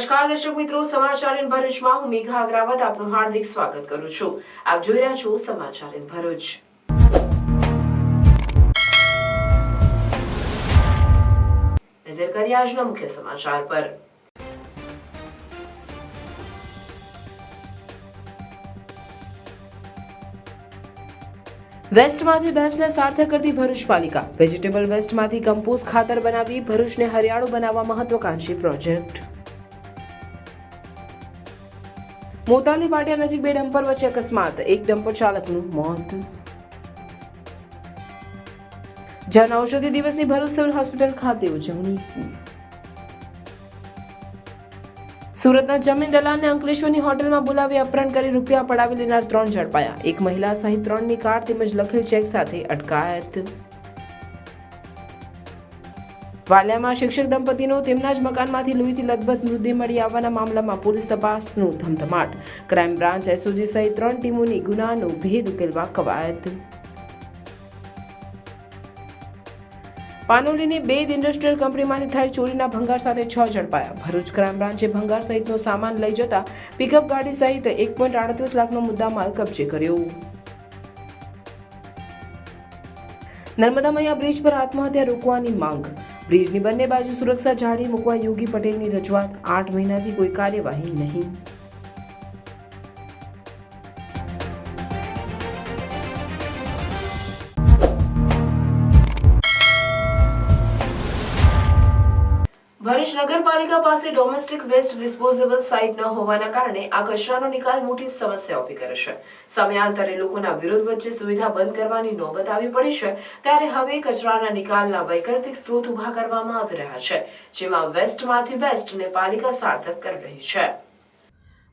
નમસ્કાર દર્શક મિત્રો, સમાચાર ઇન ભરૂચમાં હું મેઘા અગ્રવાલ આપનું હાર્દિક સ્વાગત કરું છું। આપ જોઈ રહ્યા છો સમાચાર ઇન ભરૂચ। નજર કરીએ આજના મુખ્ય સમાચાર પર। વેસ્ટમાંથી બેસ્ટને સાર્થક કરતી ભરૂચ પાલિકા। વેજીટેબલ વેસ્ટમાંથી કમ્પોસ્ટ ખાતર બનાવી ભરૂચને હરિયાળું બનાવવા મહત્વાકાંક્ષી પ્રોજેક્ટ। મોતાલી પાટિયા નજીક બે ડમ્પર વચ્ચે અકસ્માત, એક ડમ્પર ચાલકનું મોત। જન ઔષધિ દિવસની ભરૂચ સિવિલ હોસ્પિટલ ખાતે ઉજવણી। સુરતના જમીન દલાલને અંકલેશ્વરની હોટલમાં બોલાવી અપહરણ કરી રૂપિયા પડાવી લેનાર 3 ઝડપાયા। એક મહિલા સહિત 3ની કાર તેમજ લખેલ ચેક સાથે અટકાયત। વાલિયામાં શિક્ષક દંપતીનો તેમના જ મકાનમાંથી લોહીથી લથબથ મૃતદેહ મળી આવવાના મામલામાં પોલીસ તપાસનું ધમધમાટ। ક્રાઇમ બ્રાન્ચ, એસઓજી સહિત 3 ટીમોની ગુનાનો ભેદ ઉકેલવા કવાયત। પાનોલીની બેદ ઇન્ડસ્ટ્રીયલ કંપનીમાંથી થયેલ ચોરીના ભંગાર સાથે 6 ઝડપાયા। ભરૂચ ક્રાઇમ બ્રાન્ચે ભંગાર સહિતનો સામાન લઈ જતા પિકઅપ ગાડી સહિત 1.38 લાખનો મુદ્દામાલ કબજે કર્યો। નર્મદા મૈયા બ્રિજ પર આત્મહત્યા રોકવાની માંગ। બ્રિજની બંને બાજુ સુરક્ષા જાળી મૂકવા યોગી પટેલની રજૂઆત। 8 મહિનાથી કોઈ કાર્યવાહી નહીં। ભરૂચ નગરપાલિકા પાસે ડોમેસ્ટિક વેસ્ટ ડિસ્પોઝેબલ સાઇટ ન હોવાના કારણે આ કચરાનો નિકાલ મોટી સમસ્યા ઊભી કરે છે। સમયાંતરે લોકોના વિરોધ વચ્ચે સુવિધા બંધ કરવાની નોબત આવી પડી છે, ત્યારે હવે કચરાના નિકાલના વૈકલ્પિક સ્ત્રોત ઊભા કરવામાં આવી રહ્યા છે, જેમાં વેસ્ટમાંથી બેસ્ટને પાલિકા સાર્થક કરી રહી છે।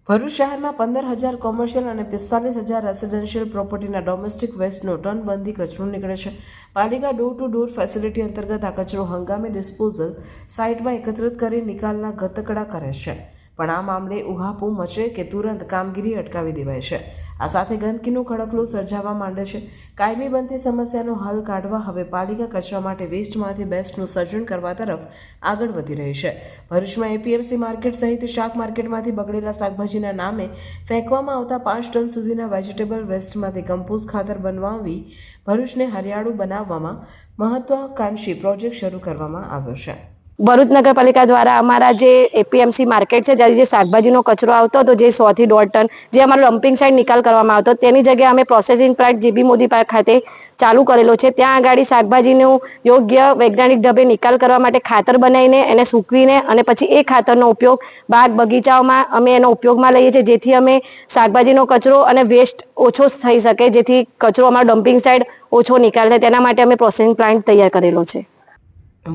ભરૂચ શહેરમાં 15,000 કોમર્શિયલ અને 45,000 રેસિડેન્શિયલ પ્રોપર્ટીના ડોમેસ્ટિક વેસ્ટનો ટનબંધી કચરો નીકળે છે। પાલિકા ડોર ટુ ડોર ફેસિલિટી અંતર્ગત આ કચરો હંગામી ડિસ્પોઝલ સાઇટમાં એકત્રિત કરી નિકાલના ગતકડા કરે છે, પણ આ મામલે ઉહાપોહ મચે કે તુરંત કામગીરી અટકાવી દેવાય છે। આ સાથે ગંદકીનો ખડકલો સર્જાવા માંડે છે। કાયમી બનતી સમસ્યાનો હલ કાઢવા હવે પાલિકા કચરા માટે વેસ્ટમાંથી બેસ્ટનું સર્જન કરવા તરફ આગળ વધી રહી છે। ભરૂચમાં એપીએમસી માર્કેટ સહિત શાક માર્કેટમાંથી બગડેલા શાકભાજીના નામે ફેંકવામાં આવતા 5 ટન સુધીના વેજીટેબલ વેસ્ટમાંથી કમ્પોસ્ટ ખાતર બનાવી ભરૂચને હરિયાળું બનાવવામાં મહત્વાકાંક્ષી પ્રોજેક્ટ શરૂ કરવામાં આવ્યો છે। ભરૂચ નગરપાલિકા દ્વારા અમારા જે એપીએમસી માર્કેટ છે, જ્યાં જે શાકભાજીનો કચરો આવતો હતો, જે 100 થી 1.5 ટન, જે અમારો ડમ્પિંગ સાઇટ નિકાલ કરવામાં આવતો, તેની જગ્યાએ અમે processing plant GB Modi park ખાતે ચાલુ કરેલો છે। ત્યાં આગળ શાકભાજીનો યોગ્ય વૈજ્ઞાનિક ઢબે નિકાલ કરવા માટે ખાતર બનાવીને એને સૂકવીને અને પછી એ ખાતરનો ઉપયોગ બાગ બગીચાઓમાં અમે એનો ઉપયોગમાં લઈએ છીએ, જેથી અમે શાકભાજીનો કચરો અને વેસ્ટ ઓછો થઈ શકે, જેથી કચરો અમારો ડમ્પિંગ સાઇટ ઓછો નિકાલ થાય, તેના માટે અમે પ્રોસેસિંગ પ્લાન્ટ તૈયાર કરેલો છે।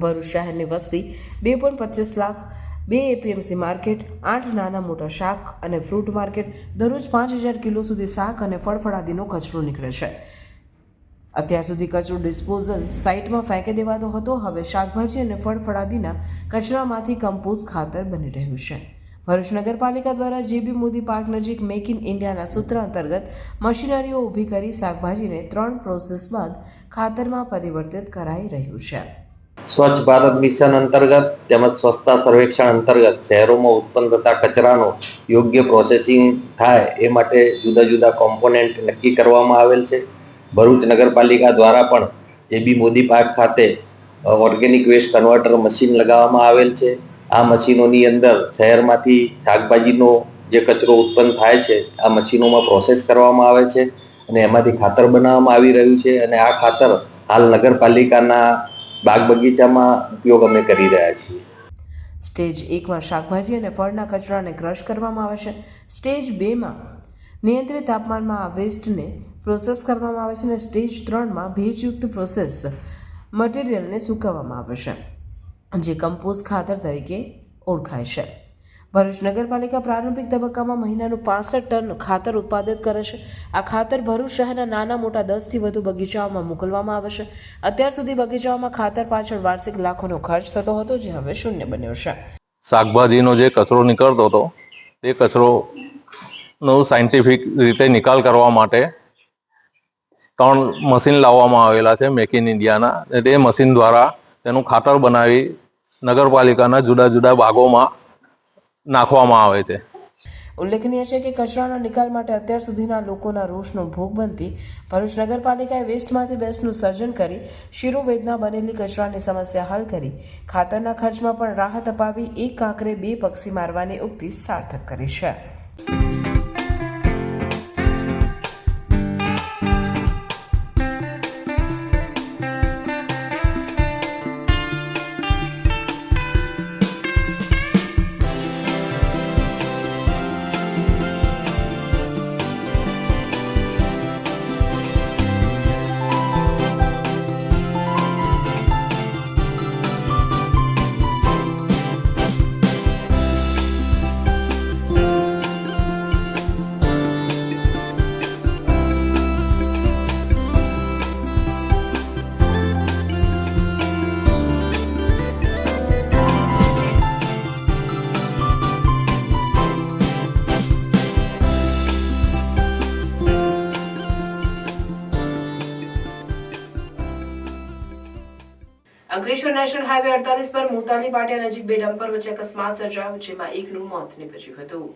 ભરૂચ શહેરની વસ્તી 2.25 લાખ, 2 એપીએમસી માર્કેટ, 8 નાના મોટા શાક અને ફ્રૂટ માર્કેટ, દરરોજ 5,000 કિલો સુધી શાક અને ફળફળાદીનો કચરો નીકળે છે। અત્યાર સુધી કચરો ડિસ્પોઝલ સાઇટમાં ફેંકી દેવાતો હતો, હવે શાકભાજી અને ફળફળાદીના કચરામાંથી કમ્પોસ્ટ ખાતર બની રહ્યું છે। ભરૂચ નગરપાલિકા દ્વારા જીબી મોદી પાર્ક નજીક મેક ઇન ઇન્ડિયાના સૂત્ર અંતર્ગત મશીનરીઓ ઊભી કરી શાકભાજીને 3 પ્રોસેસ બાદ ખાતરમાં પરિવર્તિત કરાઈ રહ્યું છે। સ્વચ્છ ભારત મિશન અંતર્ગત તેમજ સ્વચ્છતા સર્વેક્ષણ અંતર્ગત શહેરોમાં ઉત્પન્ન થતા કચરાનો યોગ્ય પ્રોસેસિંગ થાય એ માટે જુદા જુદા કોમ્પોનેન્ટ નક્કી કરવામાં આવેલ છે। ભરૂચ નગરપાલિકા દ્વારા પણ જેબી મોદી પાર્ક ખાતે ઓર્ગેનિક વેસ્ટ કન્વર્ટર મશીન લગાવવામાં આવેલ છે। આ મશીનોની અંદર શહેરમાંથી શાકભાજીનો જે કચરો ઉત્પન્ન થાય છે આ મશીનોમાં પ્રોસેસ કરવામાં આવે છે અને એમાંથી ખાતર બનાવવામાં આવી રહ્યું છે, અને આ ખાતર હાલ નગરપાલિકાના બાગ બગીચામાં ઉપયોગ અમે કરી રહ્યા છીએ। સ્ટેજ 1માં શાકભાજી અને ફળના કચરાને ક્રશ કરવામાં આવે છે। સ્ટેજ 2માં નિયંત્રિત તાપમાનમાં આ વેસ્ટને પ્રોસેસ કરવામાં આવે છે અને સ્ટેજ 3માં ભેજયુક્ત પ્રોસેસ મટીરિયલને સૂકવવામાં આવે છે, જે કમ્પોસ્ટ ખાતર તરીકે ઓળખાય છે। ભરૂચ નગરપાલિકા પ્રારંભિક તબક્કામાં મહિનાનું 65 ટન ખાતર ઉત્પાદિત કરે છે। આ ખાતર ભરૂચ શહેરના નાના મોટા 10 થી વધુ બગીચાઓમાં મોકલવામાં આવે છે। અત્યાર સુધી બગીચાઓમાં ખાતર પાછળ વાર્ષિક લાખોનો ખર્ચ થતો હતો, જે હવે શૂન્ય બન્યો છે। શાકભાજીનો જે કચરો નીકળતો હતો તે કચરોનો સાયન્ટિફિક રીતે નિકાલ કરવા માટે 3 મશીન લાવવામાં આવેલા છે મેક ઇન ઇન્ડિયાના, અને તે મશીન દ્વારા તેનું ખાતર બનાવી નગરપાલિકાના જુદા જુદા ભાગોમાં નાખવામાં આવે છે. ઉલ્લેખનીય છે કે કચરાના નિકાલ માટે અત્યાર સુધીના લોકોના રોષનો ભોગ બનતી ભરૂચ નગરપાલિકાએ વેસ્ટમાંથી બેસ્ટનું સર્જન કરી શિરોવેદના બનેલી કચરાની સમસ્યા હલ કરી ખાતરના ખર્ચમાં પણ રાહત અપાવી એક કાંકરે બે પક્ષી મારવાની ઉક્તિ સાર્થક કરી છે. અંકલેશ્વર નેશનલ હાઈવે 48 પર મોતાલી પાટિયા નજીક બે ડમ્પર વચ્ચે અકસ્માત સર્જાયો, જેમાં એકનું મોત નીપજ્યું હતું.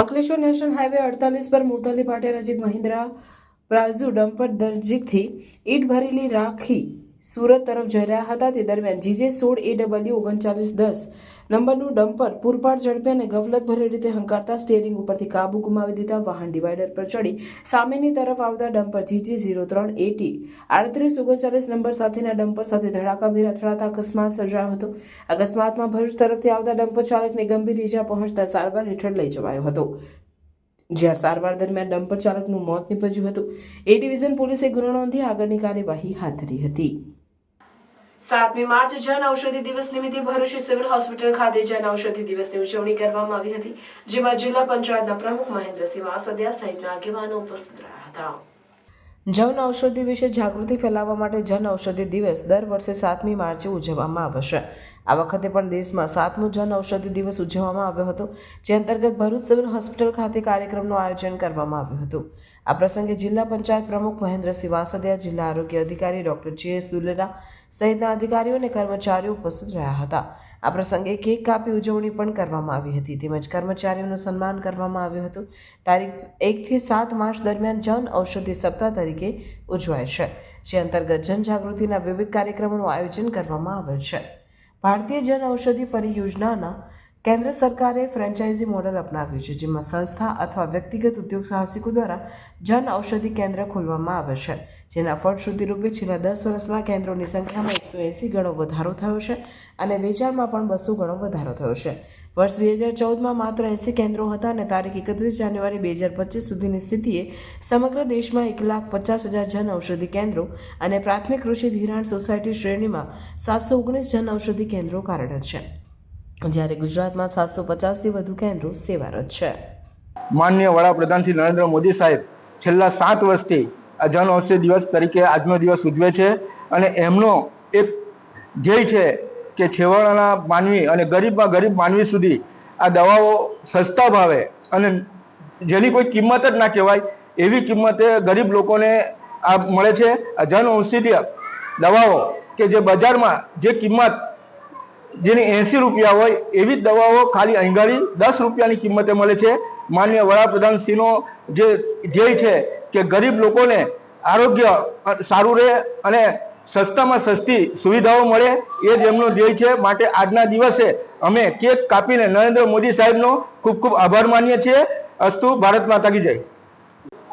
અંકલેશ્વર નેશનલ હાઈવે 48 પર મોતાલી પાટિયા નજીક મહિન્દ્રા પ્રાઝુ ડમ્પર નજીકથી ઈટ ભરેલી રાખી સુરત તરફ જઈ રહ્યા હતા. તે દરમિયાન જીજે 16 AW 3910 નંબરનું ડમ્પર પૂરપાટ ઝડપે અને ગફલત ભરી રીતે હંકારતા સ્ટીયરિંગ ઉપરથી કાબુ ગુમાવી દીધા વાહન ડિવાઈડર પર ચડી સામેની તરફ આવતા ડમ્પર જીજે 03 AT 3839 નંબર સાથેના ડમ્પર સાથે ધડાકાભેર અથડાતા અકસ્માત સર્જાયો હતો. અકસ્માતમાં ભરૂચ તરફથી આવતા ડમ્પર ચાલકને ગંભીર ઈજા પહોંચતા સારવાર હેઠળ લઈ જવાયો હતો, જ્યાં સારવાર દરમિયાન ડમ્પર ચાલકનું મોત નીપજ્યું હતું. એ ડિવિઝન પોલીસે ગુનો નોંધી આગળની કાર્યવાહી હાથ ધરી હતી. 7મી માર્ચ જન ઔષધિ દિવસ નિમિત્તે ભરૂચ સિવિલ હોસ્પિટલ ખાતે જન ઔષધિ દિવસની ઉજવણી કરવામાં આવી હતી, જેમાં જિલ્લા પંચાયતના પ્રમુખ મહેન્દ્રસિંહ વાસદિયા સહિતના આગેવાનો ઉપસ્થિત રહ્યા હતા. જન ઔષધિ વિશે જાગૃતિ ફેલાવવા માટે જન ઔષધિ દિવસ દર વર્ષે 7મી માર્ચે ઉજવવામાં આવશે. આ વખતે પણ દેશમાં 7મો જન ઔષધિ દિવસ ઉજવવામાં આવ્યો હતો, જે અંતર્ગત ભરૂચ સિવિલ હોસ્પિટલ ખાતે કાર્યક્રમનું આયોજન કરવામાં આવ્યું હતું. આ પ્રસંગે જિલ્લા પંચાયત પ્રમુખ મહેન્દ્રસિંહ વાસદિયા, જિલ્લા આરોગ્ય અધિકારી ડોક્ટર JS દુલેરા સહિતના અધિકારીઓ અને કર્મચારીઓ ઉપસ્થિત રહ્યા હતા. આ પ્રસંગે કેક કાપી ઉજવણી પણ કરવામાં આવી હતી, તેમજ કર્મચારીઓનું સન્માન કરવામાં આવ્યું હતું. તારીખ 1 થી 7 માર્ચ દરમિયાન જન ઔષધિ સપ્તાહ તરીકે ઉજવાય છે, જે અંતર્ગત જનજાગૃતિના વિવિધ કાર્યક્રમોનું આયોજન કરવામાં આવેલ છે. ભારતીય જન ઔષધિ પરિયોજનાના કેન્દ્ર સરકારે ફ્રેન્ચાઇઝી મોડેલ અપનાવ્યું છે, જેમાં સંસ્થા અથવા વ્યક્તિગત ઉદ્યોગ સાહસિકો દ્વારા જન ઔષધિ કેન્દ્ર ખોલવામાં આવે છે, જેના ફળશ્રુતિ રૂપે છેલ્લા 10 વર્ષમાં કેન્દ્રોની સંખ્યામાં 180 ગણો વધારો થયો છે અને વેચાણમાં પણ 200 ગણો વધારો થયો છે. વર્ષ 2014માં માત્ર 80 કેન્દ્રો હતા અને તારીખ 31 જાન્યુઆરી 2025 સુધીની સ્થિતિએ સમગ્ર દેશમાં 1,50,000 જન ઔષધિ કેન્દ્રો અને પ્રાથમિક કૃષિ ધિરાણ સોસાયટી શ્રેણીમાં 719 જન ઔષધિ કેન્દ્રો કાર્યરત છે, જ્યારે ગુજરાતમાં 750થી વધુ કેન્દ્રો સેવારત છે. માનનીય વડાપ્રધાન શ્રી નરેન્દ્ર મોદી સાહેબ છેલ્લા 7 વર્ષથી આ જન ઔષધિ દિવસ તરીકે આજનો દિવસ ઉજવે છે અને એમનો એક ધ્યેય છે કે છેવાડાના માનવી અને ગરીબમાં ગરીબ માનવી સુધી આ દવાઓ સસ્તા ભાવે અને જેની કોઈ કિંમત જ ના કહેવાય એવી કિંમતે ગરીબ લોકોને આ મળે છે. આ જન ઔષધિ દવાઓ કે જે બજારમાં જે કિંમત જેની 80 રૂપિયા હોય એવી જ દવાઓ ખાલી અહીંગાડી 10 રૂપિયાની કિંમતે મળે છે. માનનીય વડાપ્રધાનશ્રીનો જે ધ્યેય છે કે ગરીબ લોકોને આરોગ્ય સારું રહે અને સસ્તામાં સસ્તી સુવિધાઓ મળે, એ જ એમનો ધ્યેય છે. માટે આજના દિવસે અમે કેક કાપીને નરેન્દ્ર મોદી સાહેબનો ખૂબ ખૂબ આભાર માનીએ છીએ. અસ્તુ ભારત માતા કી જય.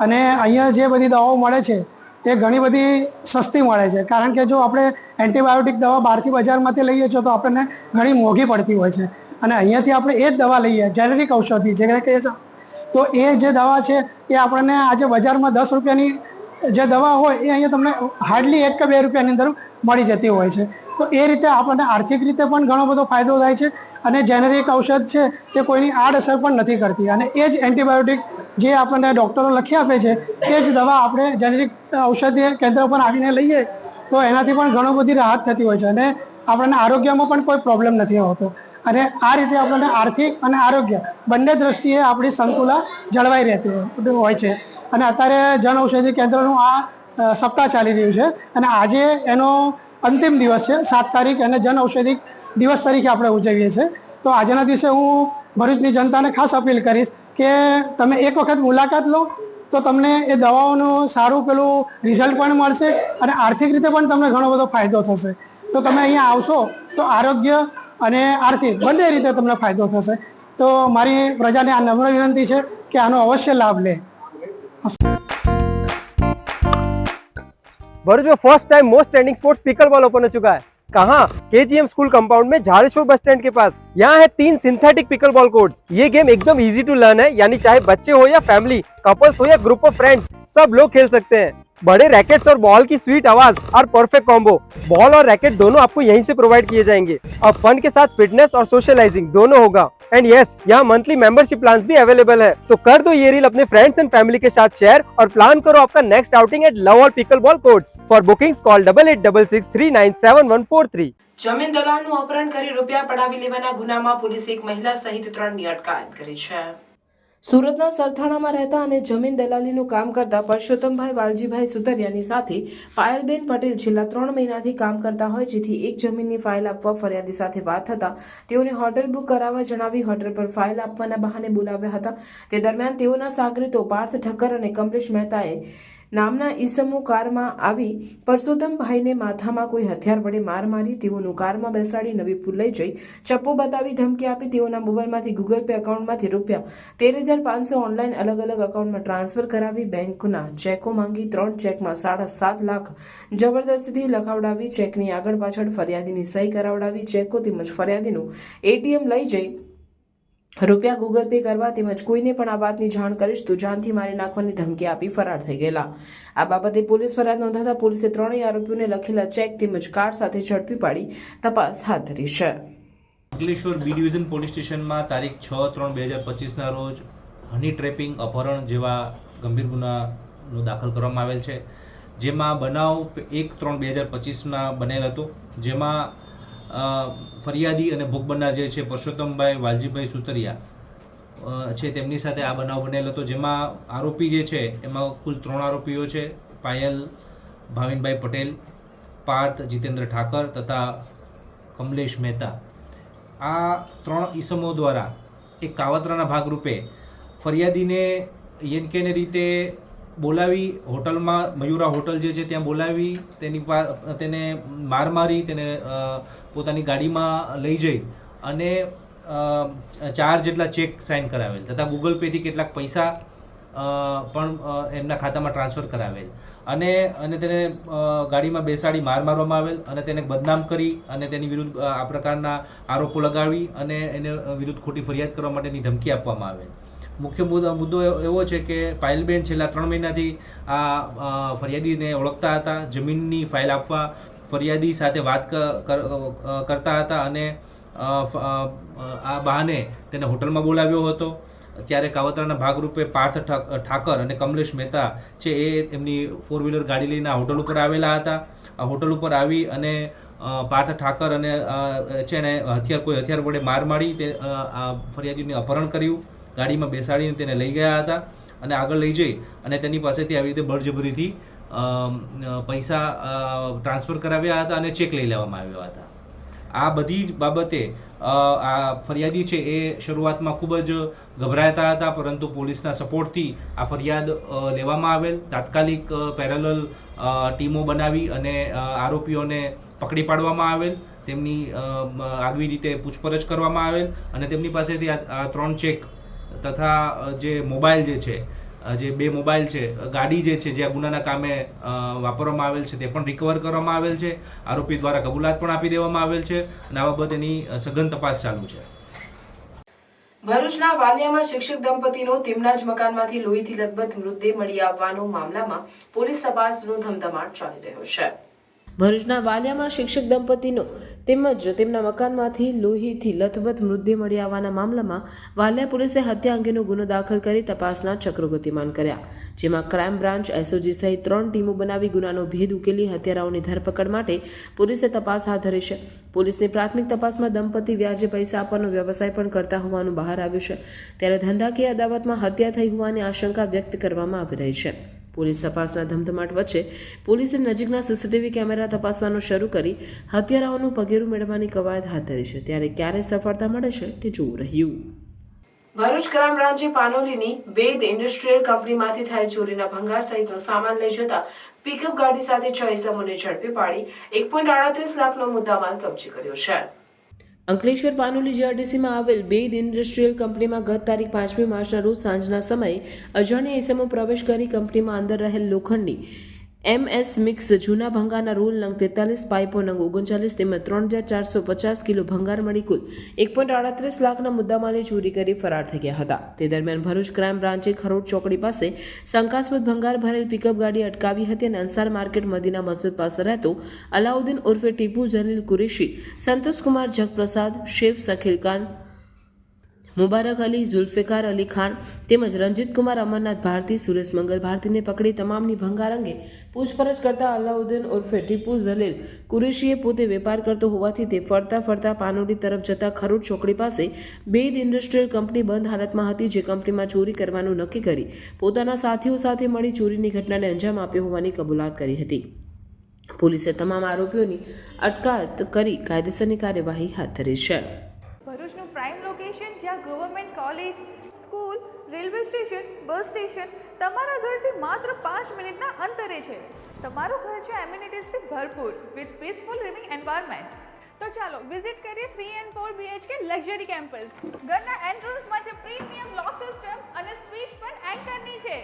અને અહીંયા જે બધી દવાઓ મળે છે એ ઘણી બધી સસ્તી મળે છે, કારણ કે જો આપણે એન્ટીબાયોટિક દવા બહારથી બજારમાંથી લઈએ છીએ તો આપણને ઘણી મોંઘી પડતી હોય છે, અને અહીંયાથી આપણે એ જ દવા લઈએ જેનેરિક ઔષધિ જે કહીએ છીએ તો એ જે દવા છે એ આપણને આજે બજારમાં 10 રૂપિયાની જે દવા હોય એ અહીંયા તમને હાર્ડલી 1 કે 2 રૂપિયાની અંદર મળી જતી હોય છે. તો એ રીતે આપણને આર્થિક રીતે પણ ઘણો બધો ફાયદો થાય છે અને જેનેરિક ઔષધ છે એ કોઈની આડઅસર પણ નથી કરતી, અને એ જ એન્ટીબાયોટિક જે આપણને ડૉક્ટરો લખી આપે છે એ જ દવા આપણે જેનેરિક ઔષધિ કેન્દ્ર પર આવીને લઈએ તો એનાથી પણ ઘણો બધી રાહત થતી હોય છે અને આપણને આરોગ્યમાં પણ કોઈ પ્રોબ્લેમ નથી હોતો. અને આ રીતે આપણને આર્થિક અને આરોગ્ય બંને દ્રષ્ટિએ આપણી સંતુલન જળવાઈ રહેતી હોય છે. અને અત્યારે જન ઔષધિ કેન્દ્રનું આ સપ્તાહ ચાલી રહ્યું છે અને આજે એનો અંતિમ દિવસ છે 7 તારીખ, અને જન ઔષધિ દિવસ તરીકે આપણે ઉજવીએ છીએ. તો આજના દિવસે હું ભરૂચની જનતાને ખાસ અપીલ કરીશ કે તમે એક વખત મુલાકાત લો તો તમને એ દવાઓનું સારું પેલું રિઝલ્ટ પણ મળશે અને આર્થિક રીતે પણ તમને ઘણો બધો ફાયદો થશે. તો તમે અહીંયા આવશો તો આરોગ્ય અને આર્થિક બંને રીતે તમને ફાયદો થશે. તો મારી પ્રજાને આ નમ્ર વિનંતી છે કે આનો અવશ્ય લાભ લે. भरूच में first time most trending sports pickle ball open हो चुका है. कहाँ? केजीएम स्कूल कंपाउंड में झाड़ेश्वर बस स्टैंड के पास. यहाँ है 3 सिंथेटिक पिकल बॉल कोर्ट्स. ये गेम एकदम इजी टू लर्न है, यानी चाहे बच्चे हो या फैमिली, कपल्स हो या ग्रुप ऑफ फ्रेंड्स, सब लोग खेल सकते हैं. बड़े रैकेट्स और बॉल की स्वीट आवाज और परफेक्ट कॉम्बो. बॉल और रैकेट दोनों आपको यहीं से प्रोवाइड किए जाएंगे. अब फन के साथ फिटनेस और सोशलाइजिंग दोनों होगा. एंड यस, यहाँ मंथली मेंबरशिप प्लान्स भी अवेलेबल है. तो कर दो ये रील अपने फ्रेंड्स एंड फैमिली के साथ शेयर और प्लान करो आपका next outing at love all pickle ball courts. For bookings call 8866397143. જમીન દલાલનું અપહરણ કરી રૂપિયા પડાવી લેવાના ગુનામાં પોલીસે એક મહિલા સહિત 3ની અટકાયત કરી છે. સુરતના સરથાણામાં રહેતા અને જમીન દલાલીનું કામ કરતા પરસોત્તમભાઈ વાલજીભાઈ સુતરિયાની સાથે પાયલબેન પટેલ છેલ્લા 3 મહિનાથી કામ કરતા હોય, જેથી એક જમીનની ફાઇલ આપવા ફરિયાદી સાથે વાત થતા તેઓને હોટેલ બુક કરાવવા જણાવી હોટેલ પર ફાઇલ આપવાના બહાને બોલાવ્યા હતા. તે દરમિયાન તેઓના સાગરીતો પાર્થ ઠક્કર અને કમલેશ મહેતાએ નામના ઈસમો કારમાં આવી પરસોત્તમભાઈને માથામાં કોઈ હથિયાર વડે માર મારી તેઓનું કારમાં બેસાડી નવીપુર લઈ જઈ ચપ્પુ બતાવી ધમકી આપી તેઓના મોબાઈલમાંથી ગૂગલ પે એકાઉન્ટમાંથી રૂપિયા 13,500 ઓનલાઈન અલગ અલગ એકાઉન્ટમાં ટ્રાન્સફર કરાવી બેંકના ચેકો માંગી 3 ચેકમાં 7.5 લાખ જબરદસ્તીથી લખાવડાવી ચેકની આગળ પાછળ ફરિયાદીની સહી કરાવડાવી ચેકો તેમજ ફરિયાદીનું એટીએમ લઈ જઈ રૂપિયા ગૂગલ પે કરવા તેમજ કોઈને પણ આ વાતની જાણ કરીશ તો જાનથી મારી નાખવાની ધમકી આપી ફરાર થઈ ગયેલા. આ બાબતે પોલીસ ફરિયાદ નોંધાતા પોલીસે 3 આરોપીઓને લખેલા ચેક તેમજ કાર સાથે ઝડપી પાડી તપાસ હાથ ધરી છે. અંકલેશ્વર બી ડિવિઝન પોલીસ સ્ટેશનમાં તારીખ 6/3/2025ના રોજ હની ટ્રેપિંગ, અપહરણ જેવા ગંભીર ગુનાનો દાખલ કરવામાં આવેલ છે. જેમાં બનાવ 1/3/2025ના બનેલ હતો. જેમાં ફરિયાદી અને ભોગ બનનાર જે છે પરસોત્તમભાઈ વાલજીભાઈ સુતરિયા છે, તેમની સાથે આ બનાવ બનેલ હતો. જેમાં આરોપી જે છે એમાં કુલ 3 આરોપીઓ છે: પાયલ ભાવિનભાઈ પટેલ, પાર્થ જીતેન્દ્ર ઠાકર તથા કમલેશ મહેતા. આ 3 ઈસમો દ્વારા એક કાવતરાના ભાગરૂપે ફરિયાદીને યેનકેને રીતે બોલાવી હોટલમાં, મયુરા હોટલ જે છે ત્યાં બોલાવી તેને માર મારી તેને પોતાની ગાડીમાં લઈ જઈ અને 4 જેટલા ચેક સાઇન કરાવેલ તથા ગૂગલ પેથી કેટલાક પૈસા પણ એમના ખાતામાં ટ્રાન્સફર કરાવેલ અને તેને ગાડીમાં બેસાડી મારવામાં આવેલ અને તેને બદનામ કરી અને તેની વિરુદ્ધ આ પ્રકારના આરોપો લગાવી અને એને વિરુદ્ધ ખોટી ફરિયાદ કરવા માટેની ધમકી આપવામાં આવેલ. મુખ્ય મુદ્દો એવો છે કે પાયલબેન છેલ્લા 3 મહિનાથી આ ફરિયાદીને ઓળખતા હતા. જમીનની ફાઇલ આપવા ફરિયાદી સાથે વાત કરતા હતા અને આ બહાને તેને હોટલમાં બોલાવ્યો હતો. ત્યારે કાવતરાના ભાગરૂપે પાર્થ ઠાકર અને કમલેશ મહેતા છે એ એમની 4-વ્હીલર ગાડી લઈને હોટલ ઉપર આવેલા હતા. આ હોટલ ઉપર આવી અને પાર્થ ઠાકર અને છે એને કોઈ હથિયાર વડે માર મારી તે ફરિયાદીને અપહરણ કર્યું, ગાડીમાં બેસાડીને તેને લઈ ગયા હતા અને આગળ લઈ જઈ અને તેની પાસેથી આવી રીતે બળજબરીથી પૈસા ટ્રાન્સફર કરાવ્યા હતા અને ચેક લઈ લેવામાં આવ્યા હતા. આ બધી જ બાબતે આ ફરિયાદી છે એ શરૂઆતમાં ખૂબ જ ગભરાતા હતા, પરંતુ પોલીસના સપોર્ટથી આ ફરિયાદ લેવામાં આવેલ. તાત્કાલિક પેરેલલ ટીમો બનાવી અને આરોપીઓને પકડી પાડવામાં આવેલ. તેમની આગવી રીતે પૂછપરછ કરવામાં આવેલ અને તેમની પાસેથી આ 3 ચેક તથા જે મોબાઈલ જે છે, જે 2 મોબાઈલ છે, ગાડી જે છે જે આ ગુનાના કામે વાપરવામાં આવેલ છે તે પણ રિકવર કરવામાં આવેલ છે. આરોપી દ્વારા કબૂલાત પણ આપી દેવામાં આવેલ છે અને આ બાબતેની સઘન તપાસ ચાલુ છે. ભરૂચના વાલિયામાં શિક્ષક દંપતીનો તેમના જ મકાનમાંથી લોહીથી લથબથ મૃતદેહ મળી આવવાનો મામલામાં પોલીસ તપાસનો ધમધમાટ ચાલી રહ્યો છે. ભરૂચના વાલિયામાં શિક્ષક દંપતીનો તેમજ તેમના મકાનમાંથી લોહીથી લથબથ મૃતદેહ મળી આવવાના મામલામાં વાલિયા પોલીસે હત્યા અંગેનો ગુનો દાખલ કરી તપાસના ચક્રો ગતિમાન કર્યા. જેમાં ક્રાઇમ બ્રાન્ચ, એસઓજી સહિત 3 ટીમો બનાવી ગુનાનો ભેદ ઉકેલી હત્યારાઓની ધરપકડ માટે પોલીસે તપાસ હાથ ધરી છે. પોલીસની પ્રાથમિક તપાસમાં દંપતી વ્યાજે પૈસા આપવાનો વ્યવસાય પણ કરતા હોવાનું બહાર આવ્યું છે. ત્યારે ધંધાકીય અદાવતમાં હત્યા થઈ હોવાની આશંકા વ્યક્ત કરવામાં આવી રહી છે. પોલીસ તપાસના ધમધમાટ વચ્ચે પોલીસે નજીકના સીસીટીવી કેમેરા તપાસવાનું શરૂ કરી હત્યારાઓનું પગેરું મેળવવાની કવાયત હાથ ધરી છે. ત્યારે ક્યારે સફળતા મળે છે તે જોવું રહ્યું. ભરૂચ ક્રાઇમ બ્રાન્ચે પાનોલીની વેદ ઇન્ડસ્ટ્રીયલ કંપનીમાંથી થયેલ ચોરીના ભંગાર સહિતનો સામાન લઈ જતા પિકઅપ ગાડી સાથે 6 ઇસમોને ઝડપી પાડી 1.38 લાખનો મુદ્દામાલ કબજે કર્યો છે. અંકલેશ્વર પાનોલી જીઆરટીસીમાં આવેલ બેદ ઇન્ડસ્ટ્રીયલ કંપનીમાં ગત તારીખ 5મી માર્ચના રોજ સાંજના સમયે અજાણ્યા ઇસમો પ્રવેશ કરી કંપનીમાં અંદર રહેલ લોખંડની MS મિક્સ જૂના ભંગારના રોલ નંગ 43, પાઇપો નંગ 39 તેમજ 3450 કિલો ભંગાર મળી કુલ 1.38 લાખના મુદ્દામાલની ચોરી કરી ફરાર થઈ ગયા હતા. તે દરમિયાન ભરૂચ ક્રાઇમ બ્રાન્ચે ખરોડ ચોકડી પાસે શંકાસ્પદ ભંગાર ભરેલ પિકઅપ ગાડી અટકાવી હતી અને અંસાર માર્કેટ મદીના મસ્જિદ પાસે રહેતો અલાઉદ્દીન ઉર્ફે ટીપુ જલીલ કુરેશી, સંતોષકુમાર જગપ્રસાદ, શેફ સખીલ ખાન, મુબારક અલી, ઝુલ્ફિકાર અલી ખાન તેમજ રંજીત કુમાર, અમરનાથ ભારતી, સુરેશ મંગલ ભારતીને પકડી તમામની ભંગાર અંગે પૂછપરછ કરતા અલાઉદ્દીન ઉર્ફે ટીપુ જલીલ કુરેશીએ પોતે વેપાર કરતો હોવાથી તે ફરતા પાનોલી તરફ જતા ખરોડ ચોકડી પાસે બેદ ઇન્ડસ્ટ્રીયલ કંપની બંધ હાલતમાં હતી, જે કંપનીમાં ચોરી કરવાનું નક્કી કરી પોતાના સાથીઓ સાથે મળી ચોરીની ઘટનાને અંજામ આપ્યો હોવાની કબૂલાત કરી હતી. પોલીસે તમામ આરોપીઓની અટકાયત કરી કાયદેસરની કાર્યવાહી હાથ ધરી છે. ભરૂચનું પ્રાઇમ લોકેશન જ્યાં government college, school, railway station, bus station તમારા ઘરથી માત્ર 5 મિનિટના અંતરે છે. તમારું ઘર છે એમ્યુનિટીઝથી ભરપૂર વિથ પીસફુલ લિવિંગ એન્વાયરમેન્ટ. તો ચાલો વિઝિટ કરીએ 3 and 4 BHK લક્ઝરી કેમ્પસ. ઘરના એન્ટ્રન્સમાં છે પ્રીમિયમ લોક સિસ્ટમ અને સ્વિચ પણ એન્કરની છે.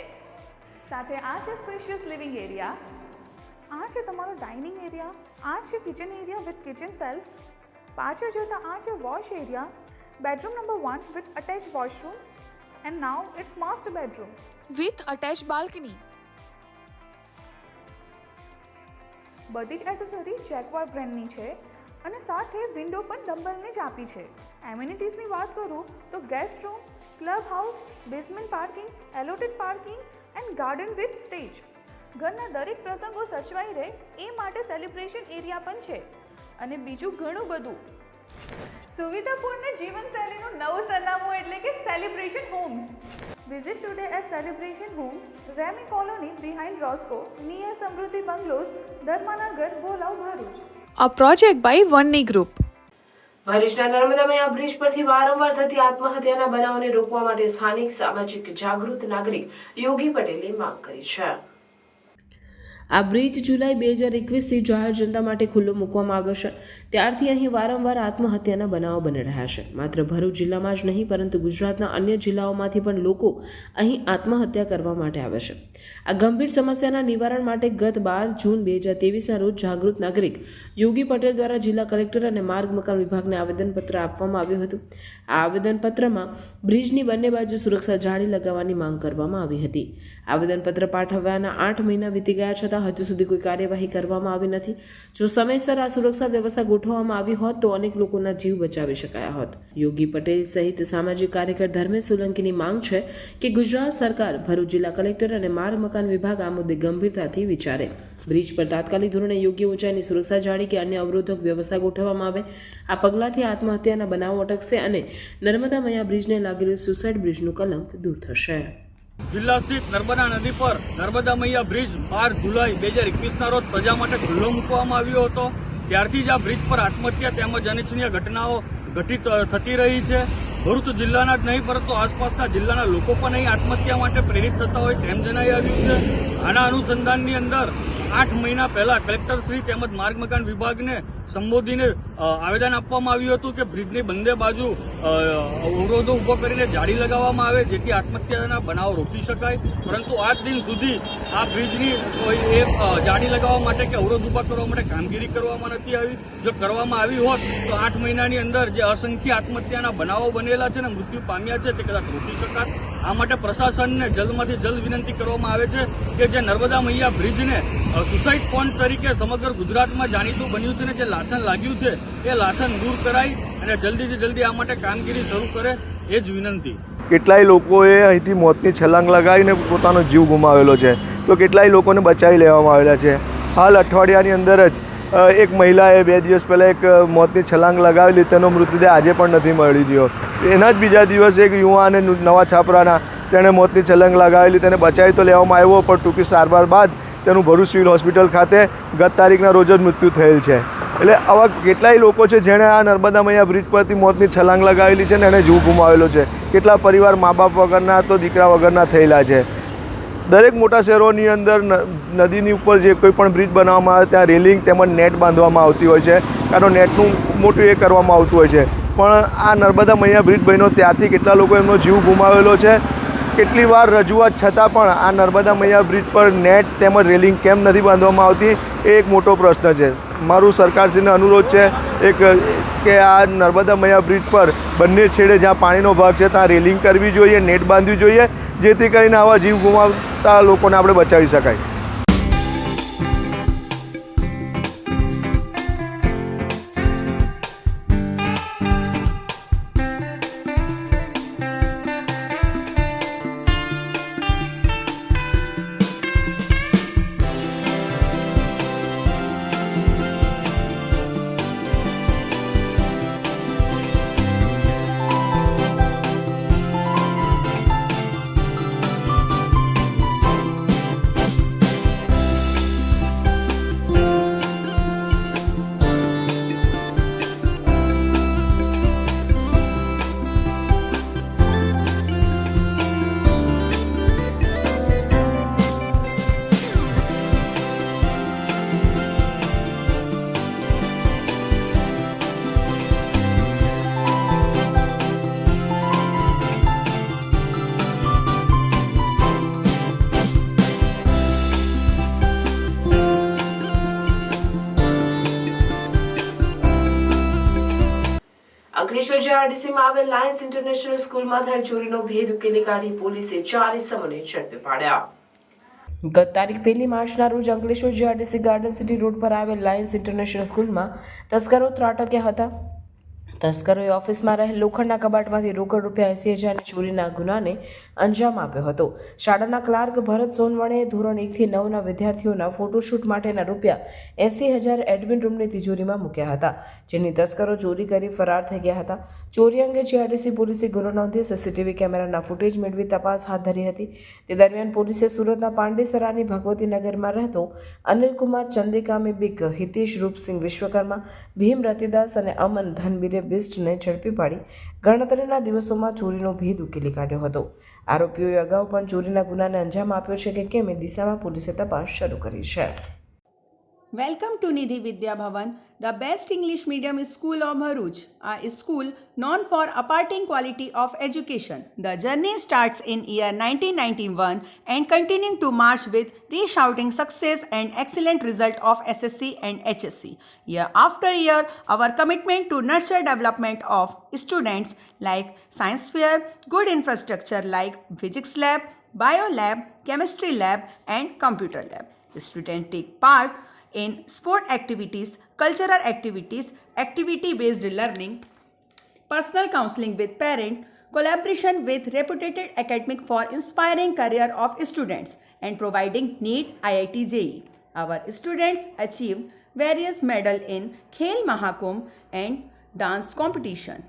સાથે આ છે સ્પેશિયસ લિવિંગ એરિયા, આ છે તમારો ડાઇનિંગ એરિયા, આ છે kitchen area with kitchen self. પાછળ જતા આ છે wash area, bedroom number 1 with attached washroom and now it's master bedroom with attached balcony. બધી જ એસેસરી જેક્વાર બ્રાન્ડની છે અને સાથે વિન્ડો પણ ડમ્બલની જ આપી છે. એમ્યુનિટીઝની વાત કરું તો guest room, club house, basement parking, allotted parking and garden with stage. ઘરના દરેક પ્રસંગો સચવાઈ રહે એ માટે સેલિબ્રેશન એરિયા પણ છે અને બીજું ઘણું બધું. સુવિધાપૂર્ણ જીવનશૈલીનું નવું સરનામું એટલે કે celebration homes. Visit today at celebration homes, રેમી colony behind Rosco, near Samruddhi bungalows, Dharmanagar, Bolav, Bharuch. A project by Vanni Group. ભરૂચના નર્મદામયા બ્રિજ પરથી વારંવાર થતી આત્મહત્યાના બનાવોને રોકવા માટે સ્થાનિક સામાજિક જાગૃત નાગરિક યોગી પટેલે માંગ કરી છે. આ બ્રિજ જુલાઈ 2021થી જાહેર જનતા માટે ખુલ્લો મૂકવામાં આવ્યો છે. ત્યારથી અહીં વારંવાર આત્મહત્યાના બનાવો બની રહ્યા છે. માત્ર ભરૂચ જિલ્લામાં જ નહીં પરંતુ ગુજરાતના અન્ય જિલ્લાઓમાંથી પણ લોકો અહીં આત્મહત્યા કરવા માટે આવે છે. આ ગંભીર સમસ્યાના નિવારણ માટે ગત 12 જૂન 2023ના રોજ જાગૃત નાગરિક યોગી પટેલ દ્વારા જિલ્લા કલેક્ટર અને માર્ગ મકાન વિભાગને આવેદનપત્ર આપવામાં આવ્યું હતું. આ આવેદનપત્રમાં બ્રિજની બંને બાજુ સુરક્ષા જાળી લગાવવાની માંગ કરવામાં આવી હતી. આવેદનપત્ર પાઠવવાના 8 મહિના વીતી ગયા છતાં હજુ સુધી કોઈ કાર્યવાહી કરવામાં આવી નથી. જો સમયસર આ સુરક્ષા વ્યવસ્થા ગોઠવવામાં આવી હોત તો અનેક લોકોના જીવ બચાવી શકાયા હોત. યોગી પટેલ સહિત સામાજિક કાર્યકર ધર્મેશ સોલંકીની માંગ છે કે ગુજરાત સરકાર, ભરૂચ જિલ્લા કલેક્ટર અને માર્ગ મકાન વિભાગ આ મુદ્દે ગંભીરતાથી વિચારે. બ્રિજ પર તાત્કાલિક ધોરણે યોગ્ય ઊંચાઈની સુરક્ષા જાળી કે અન્ય અવરોધક વ્યવસ્થા ગોઠવવામાં આવે. આ પગલાંથી આત્મહત્યાના બનાવો અટકશે અને નર્મદા મયા બ્રિજને લાગેલું સુસાઇડ બ્રિજનું કલંક દૂર થશે. જિલ્લા સ્થિત નર્મદા નદી પર નર્મદા મૈયા બ્રિજ 12 જુલાઈ 2021ના રોજ પ્રજા માટે ખુલ્લો મૂકવામાં આવ્યો હતો. ત્યારથી જ આ બ્રિજ પર આત્મહત્યા તેમજ અનિચ્છનીય ઘટનાઓ ઘટિત થતી રહી છે. ભરૂચ જિલ્લાના જ નહીં પરંતુ આસપાસના જિલ્લાના લોકો પણ અહીં આત્મહત્યા માટે પ્રેરિત થતા હોય તેમ જણાઈ આવ્યું છે. આના અનુસંધાનની અંદર 8 મહિના પહેલા કલેક્ટરશ્રી તેમજ માર્ગ મકાન વિભાગને સંબોધીને આવેદન આપવામાં આવ્યું હતું કે બ્રિજની બંને બાજુ અવરોધો ઊભો કરીને જાળી લગાવવામાં આવે જેથી આત્મહત્યાના બનાવો રોકી શકાય. પરંતુ આજ દિન સુધી આ બ્રિજની એ જાળી લગાવવા માટે કે અવરોધ ઊભા કરવા માટે કામગીરી કરવામાં નથી આવી. જો કરવામાં આવી હોત તો 8 મહિનાની અંદર જે અસંખ્ય આત્મહત્યાના બનાવો બનેલા છે ને મૃત્યુ પામ્યા છે તે કદાચ રોકી શકાત. આ માટે પ્રશાસનને જલ્દમાંથી જલ્દ વિનંતી કરવામાં આવે છે કે જે નર્મદા મૈયા બ્રિજને સુસાઇડ પોઈન્ટ તરીકે સમગ્ર ગુજરાતમાં જાણીતું બન્યું છે ને જે લાછન લાગ્યું છે એ લાછન દૂર કરાય અને જલ્દીથી જલ્દી આ માટે કામગીરી શરૂ કરે એ જ વિનંતી. કેટલાય લોકોએ અહીંથી મોતની છલાંગ લગાવીને પોતાનો જીવ ગુમાવેલો છે, તો કેટલાય લોકોને બચાવી લેવામાં આવેલા છે. હાલ અઠવાડિયાની અંદર જ એક મહિલાએ 2 દિવસ પહેલાં એક મોતની છલાંગ લગાવેલી, તેનો મૃતદેહ આજે પણ નથી મળી રહ્યો. એના જ બીજા દિવસે એક યુવાને નવા છાપરાના તેણે મોતની છલાંગ લગાવેલી, તેને બચાવી તો લેવામાં આવ્યો પણ ટૂંકી સારવાર બાદ તેનું ભરૂચ સિવિલ હોસ્પિટલ ખાતે ગત તારીખના રોજ જ મૃત્યુ થયેલ છે. એટલે આવા કેટલાય લોકો છે જેણે આ નર્મદા મૈયા બ્રિજ પરથી મોતની છલાંગ લગાવેલી છે ને એણે જીવ ગુમાવેલો છે. કેટલા પરિવાર મા બાપ વગરના તો દીકરા વગરના થયેલા છે. દરેક મોટા શહેરોની અંદર નદીની ઉપર જે કોઈ પણ બ્રિજ બનાવવામાં આવે ત્યાં રેલિંગ તેમજ નેટ બાંધવામાં આવતી હોય છે, કારણ નેટનું મોટું એ કરવામાં આવતું હોય છે. પણ આ નર્મદા મૈયા બ્રિજ બન્યો ત્યારથી કેટલા લોકો એમનો જીવ ગુમાવેલો છે. કેટલી વાર રજૂઆત છતાં પણ આ નર્મદા મૈયા બ્રિજ પર નેટ તેમજ રેલિંગ કેમ નથી બાંધવામાં આવતી એ એક મોટો પ્રશ્ન છે. મારું સરકારશ્રીને અનુરોધ છે કે આ નર્મદા મૈયા બ્રિજ પર બંને છેડે જ્યાં પાણીનો ભાગ છે ત્યાં રેલિંગ કરવી જોઈએ, નેટ બાંધવી જોઈએ, જેથી કરીને આવા જીવ ગુમાવતા લોકોને આપણે બચાવી શકાય. અંકલેશ્વર જીઆરડીસીમાં આવેલ લાયન્સ ઇન્ટરનેશનલ સ્કૂલમાં થયેલ ચોરીનો ભેદ ઉકેલી કાઢી પોલીસે 4 ઇસમોને ઝડપી પાડ્યા. ગત તારીખ 1 માર્ચના રોજ Ankleshwar GRDC garden city road પર આવેલ લાયન્સ ઇન્ટરનેશનલ સ્કૂલમાં તસ્કરો ત્રાટક્યા હતા. તસ્કરોએ ઓફિસમાં રહેલ લોખંડના કબાટમાંથી રોકડ રૂપિયા 80,000ની ચોરીના ગુનાને અંજામ આપ્યો હતો. શાળાના ક્લાર્ક ભરત સોનવણે ધોરણ 1 થી 9ના વિદ્યાર્થીઓના ફોટોશૂટ માટેના રૂપિયા 80,000 એડમિન રૂમની તિજોરીમાં મૂક્યા હતા, જેની તસ્કરો ચોરી કરી ફરાર થઈ ગયા હતા. ચોરી અંગે જીઆરડીસી પોલીસે ગુનો નોંધી સીસીટીવી કેમેરાના ફૂટેજ મેળવી તપાસ હાથ ધરી હતી. તે દરમિયાન પોલીસે સુરતના પાંડેસરાની ભગવતીનગરમાં રહેતો અનિલકુમાર ચંદેકામી બીક, હિતેશ રૂપસિંહ વિશ્વકર્મા, ભીમ રતિદાસ અને અમન ધનબીરે બિસ્ટને ઝડપી પાડી ગણતરીના દિવસોમાં ચોરીનો ભેદ ઉકેલી કાઢ્યો હતો. આરોપીઓએ અગાઉ પણ ચોરીના ગુનાને અંજામ આપ્યો છે કે કેમ એ દિશામાં પોલીસે તપાસ શરૂ કરી છે. Welcome to Nidhi Vidya Bhavan, the best English medium school of Bharuch, a school known for imparting quality of education. The journey starts in year 1991 and continuing to march with resounding success and excellent result of SSC and HSC. Year after year, our commitment to nurture development of students like science fair, good infrastructure like physics lab, bio lab, chemistry lab and computer lab. Students take part in sport activities, cultural activities, activity-based learning, personal counseling with parents, collaboration with reputed academic for inspiring career of students and providing NEET IIT JEE. Our students achieved various medals in Khel Mahakumbh and dance competition.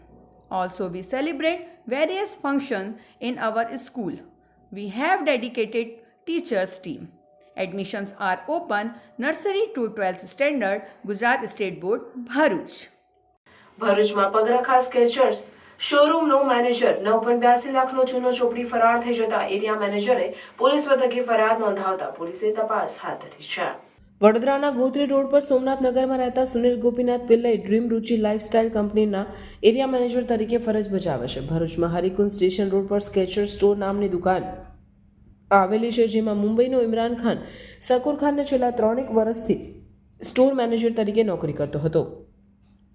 Also, we celebrate various functions in our school. We have dedicated teachers team. Admissions are open nursery to 12th standard, Gujarat State Board, Bharuch. ભરૂચમાં પગરખા Skechers શોરૂમનો manager 9.82 લાખનો ચૂનો ચોપડી ફરાર થઈ જતા area મેનેજરે police મથકે ફરિયાદ નોંધાવતા પોલીસે તપાસ હાથ ધરી છે. વડોદરાના ગોત્રી રોડ પર સોમનાથનગરમાં રહેતા સુનિલ ગોપીનાથ પિલ્લઈ ડ્રીમ રુચિ લાઇફસ્ટાઇલ કંપનીના એરિયા મેનેજર તરીકે ફરજ બજાવે છે. ભરૂચમાં હરિકુંજ સ્ટેશન રોડ પર સ્કેચર સ્ટોર નામની દુકાન આવેલી છે, જેમાં મુંબઈનો ઇમરાન ખાન શકુર ખાનને છેલ્લા 3 વર્ષથી સ્ટોર મેનેજર તરીકે નોકરી કરતો હતો.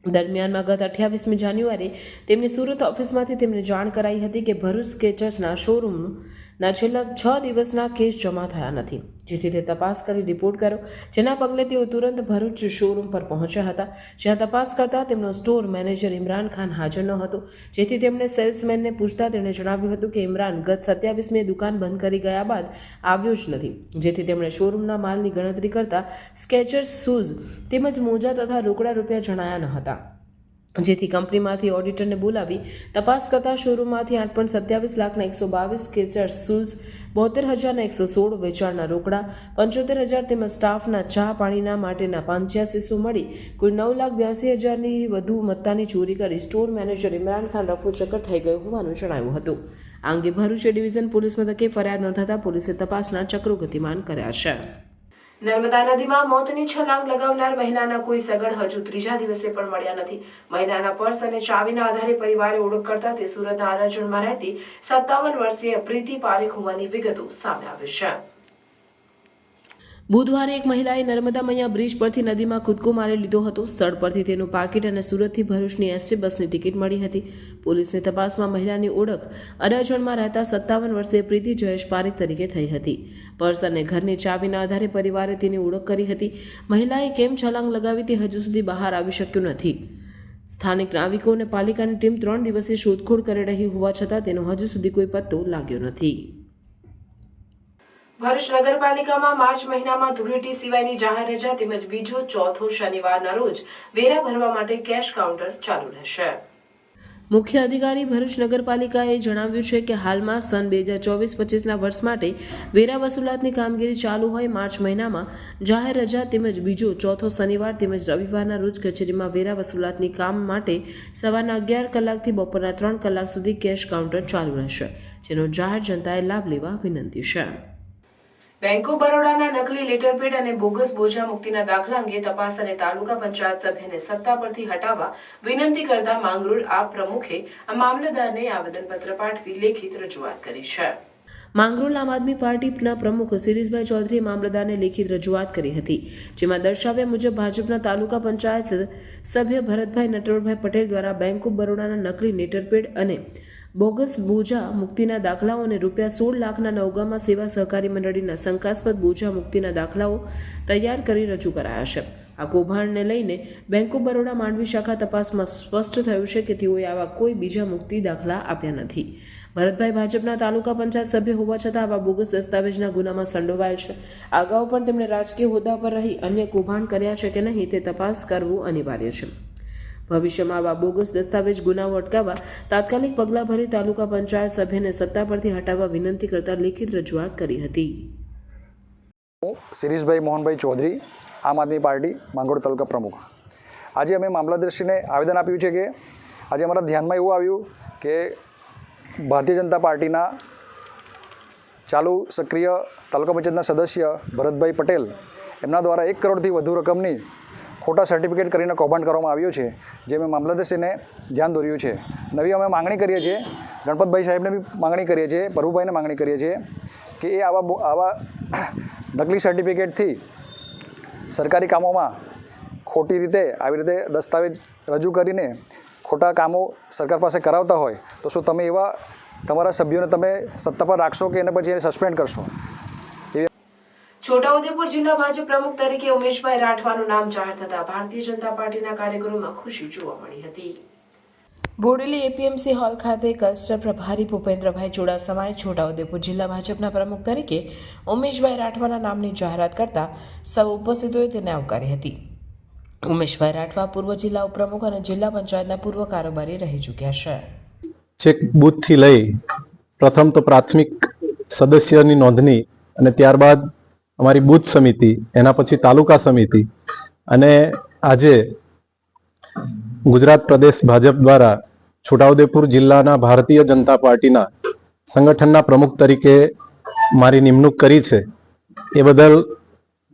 દરમિયાનમાં ગત 28મી જાન્યુઆરીએ તેમની સુરત ઓફિસમાંથી તેમને જાણ કરાઈ હતી કે ભરૂચ સ્કેચર્સના શોરૂમના છેલ્લા 6 દિવસના કેસ જમા થયા નથી, જેથી તે તપાસ કરી રિપોર્ટ કર્યો, જેના પગલે તેઓ તુરંત ભરૂચ શોરૂમ પર પહોંચ્યા હતા, જ્યાં તપાસ કરતા તેમનો સ્ટોર મેનેજર ઇમરાન ખાન હાજર ન હતો, જેથી તેમણે સેલ્સમેનને પૂછતા તેણે જણાવ્યું હતું કે ઇમરાન ગત 27મીએ દુકાન બંધ કરી ગયા બાદ આવ્યો જ નથી, જેથી તેમણે શોરૂમના માલની ગણતરી કરતા સ્કેચર્સ શૂઝ તેમજ મોજા તથા રોકડા રૂપિયા જણાયા ન હતા. જેથી કંપનીમાંથી ઓડિટરને બોલાવી તપાસ કરતા શોરૂમમાંથી 8.27 લાખના 122 કેસેટ શૂઝ, 72,116 વેચાણના રોકડા, 75,000 તેમજ સ્ટાફના ચા પાણીના માટેના 8500 મળી કુલ 9,82,000ની વધુ મત્તાની ચોરી કરી સ્ટોર મેનેજર ઇમરાન ખાન રફુચક્કર થઈ ગયો હોવાનું જણાવ્યું હતું. આ અંગે ભરૂચ ડિવિઝન પોલીસ મથકે ફરિયાદ નોંધાતા પોલીસે તપાસના ચક્રો ગતિમાન કર્યા છે. નર્મદા નદીમાં મોતની છલાંગ લગાવનાર મહિલાના કોઈ સગડ હજુ ત્રીજા દિવસે પણ મળ્યા નથી. મહિલાના પર્સ અને ચાવીના આધારે પરિવારે ઓળખ કરતા તે સુરતના અડાજણમાં રહેતી 57 વર્ષીય પ્રીતિ પારેખ હોવાની વિગતો સામે આવી છે. બુધવારે એક મહિલાએ નર્મદા મૈયા બ્રિજ પરથી નદીમાં કૂદકો મારી લીધો હતો. સ્થળ પરથી તેનું પાકીટ અને સુરતથી ભરૂચની એસટી બસની ટિકિટ મળી હતી. પોલીસની તપાસમાં મહિલાની ઓળખ અડાજણમાં રહેતા 57 વર્ષીય પ્રીતિ જયેશ પારેખ તરીકે થઈ હતી. પર્સ અને ઘરની ચાવીના આધારે પરિવારે તેની ઓળખ કરી હતી. મહિલાએ કેમ છલાંગ લગાવી તે હજુ સુધી બહાર આવી શક્યું નથી. સ્થાનિક નાવિકો અને પાલિકાની ટીમ 3 દિવસથી શોધખોળ કરી રહી હોવા છતાં તેનો હજુ સુધી કોઈ પત્તો લાગ્યો નથી. ભરૂચ નગરપાલિકામાં માર્ચ મહિનામાં ધૂળેટી સિવાયની જાહેર રજા તેમજ બીજો ચોથો શનિવારના રોજ વેરા ભરવા માટે કેશ કાઉન્ટર ચાલુ રહેશે. મુખ્ય અધિકારી ભરૂચ નગરપાલિકાએ જણાવ્યું છે કે હાલમાં સન 2024-25ના વર્ષ માટે વેરા વસૂલાતની કામગીરી ચાલુ હોય. માર્ચ મહિનામાં જાહેર રજા તેમજ બીજો ચોથો શનિવાર તેમજ રવિવારના રોજ કચેરીમાં વેરા વસૂલાતની કામ માટે સવારના 11 કલાકથી બપોરના 3 કલાક સુધી કેશ કાઉન્ટર ચાલુ રહેશે, જેનો જાહેર જનતાએ લાભ લેવા વિનંતી છે. બેંક ઓફ બરોડાના નકલી લેટરપેડ અને બોગસ બોજા મુક્તિના દાખલા અંગે તપાસ અને તાલુકા પંચાયત સભ્યને સત્તા પરથી હટાવવા વિનંતી કરતા માંગરોળ આપ પ્રમુખે મામલતદારને આવેદનપત્ર પાઠવી લેખિત રજૂઆત કરી છે. માંગરોળ આમ આદમી પાર્ટીના પ્રમુખ શિરીષભાઈ ચૌધરીએ મામલતદારને લેખિત રજૂઆત કરી હતી, જેમાં દર્શાવ્યા મુજબ ભાજપના તાલુકા પંચાયત સભ્ય ભરતભાઈ નટવરભાઈ પટેલ દ્વારા બેંક ઓફ બરોડાના નકલી લેટરપેડ અને બોગસ બોજા મુક્તિના દાખલાઓ અને ₹16 લાખના નવગામા સેવા સહકારી મંડળીના શંકાસ્પદ બોજા મુક્તિના દાખલાઓ તૈયાર કરી રજૂ કરાયા છે. આ કૌભાંડને લઈને બેંક ઓફ બરોડા માંડવી શાખા તપાસમાં સ્પષ્ટ થયું છે કે તેઓએ આવા કોઈ બીજા મુક્તિ દાખલા આપ્યા નથી. ભરતભાઈ ભાજપના તાલુકા પંચાયત સભ્ય હોવા છતાં આવા બોગસ દસ્તાવેજના ગુનામાં સંડોવાયેલ છે. અગાઉ પણ તેમણે રાજકીય હોદ્દા પર રહી અન્ય કૌભાંડ કર્યા છે કે નહીં તે તપાસ કરવું અનિવાર્ય છે. ભવિષ્યમાં આવા બોગસ દસ્તાવેજ ગુનાઓ અટકાવવા તાત્કાલિક પગલાં ભરી તાલુકા પંચાયત સભ્યને સત્તા પરથી હટાવવા વિનંતી કરતા લેખિત રજૂઆત કરી હતી. હું શિરીષભાઈ મોહનભાઈ ચૌધરી, આમ આદમી પાર્ટી માંગરોળ તાલુકા પ્રમુખ. આજે અમે મામલતદારશ્રીને આવેદન આપ્યું છે કે આજે અમારા ધ્યાનમાં એવું આવ્યું કે ભારતીય જનતા પાર્ટીના ચાલુ સક્રિય તાલુકા પંચાયતના સદસ્ય ભરતભાઈ પટેલ એમના દ્વારા 1 કરોડથી વધુ રકમની ખોટા સર્ટિફિકેટ કરીને કૌભાંડ કરવામાં આવ્યું છે, જે મેં મામલતદારશ્રીને ધ્યાન દોર્યું છે. નવી અમે માંગણી કરીએ છીએ, ગણપતભાઈ સાહેબને બી માંગણી કરીએ છીએ, પ્રભુભાઈને માંગણી કરીએ છીએ કે એ આવા નકલી સર્ટિફિકેટથી સરકારી કામોમાં ખોટી રીતે આવી રીતે દસ્તાવેજ રજૂ કરીને ખોટા કામો સરકાર પાસે કરાવતા હોય તો શું તમે એવા તમારા સભ્યોને તમે સત્તા પર રાખશો કે એને પછી એને સસ્પેન્ડ કરશો? છોટાઉદેપુર જિલ્લા ભાજપ પ્રમુખ તરીકે ઉમેશભાઈ રાઠવાનું નામ જાહેર થતા ભારતીય જનતા પાર્ટીના કાર્યકરોમાં ખુશી જોવા મળી હતી. બોડેલી એપીએમસી હોલ ખાતે કસ્ટર પ્રભારી ભૂપેન્દ્રભાઈ ચુડાસમાએ છોટાઉદેપુર જિલ્લા ભાજપના પ્રમુખ તરીકે ઉમેશભાઈ રાઠવાના નામની જાહેરાત કરતા સૌ ઉપસ્થિતોએ તેને આવકારી હતી. ઉમેશભાઈ રાઠવા પૂર્વ જિલ્લા ઉપપ્રમુખ અને જિલ્લા પંચાયતના પૂર્વ કારોબારી રહી ચૂક્યા છે. છેક બૂથથી લઈ પ્રથમ તો પ્રાથમિક સદસ્યની નોંધણી અને ત્યારબાદ અમારી બૂથ સમિતિ, એના પછી તાલુકા સમિતિ અને આજે ગુજરાત પ્રદેશ ભાજપ દ્વારા છોટાઉદેપુર જિલ્લાના ભારતીય જનતા પાર્ટીના સંગઠનના પ્રમુખ તરીકે મારી નિમણૂક કરી છે. એ બદલ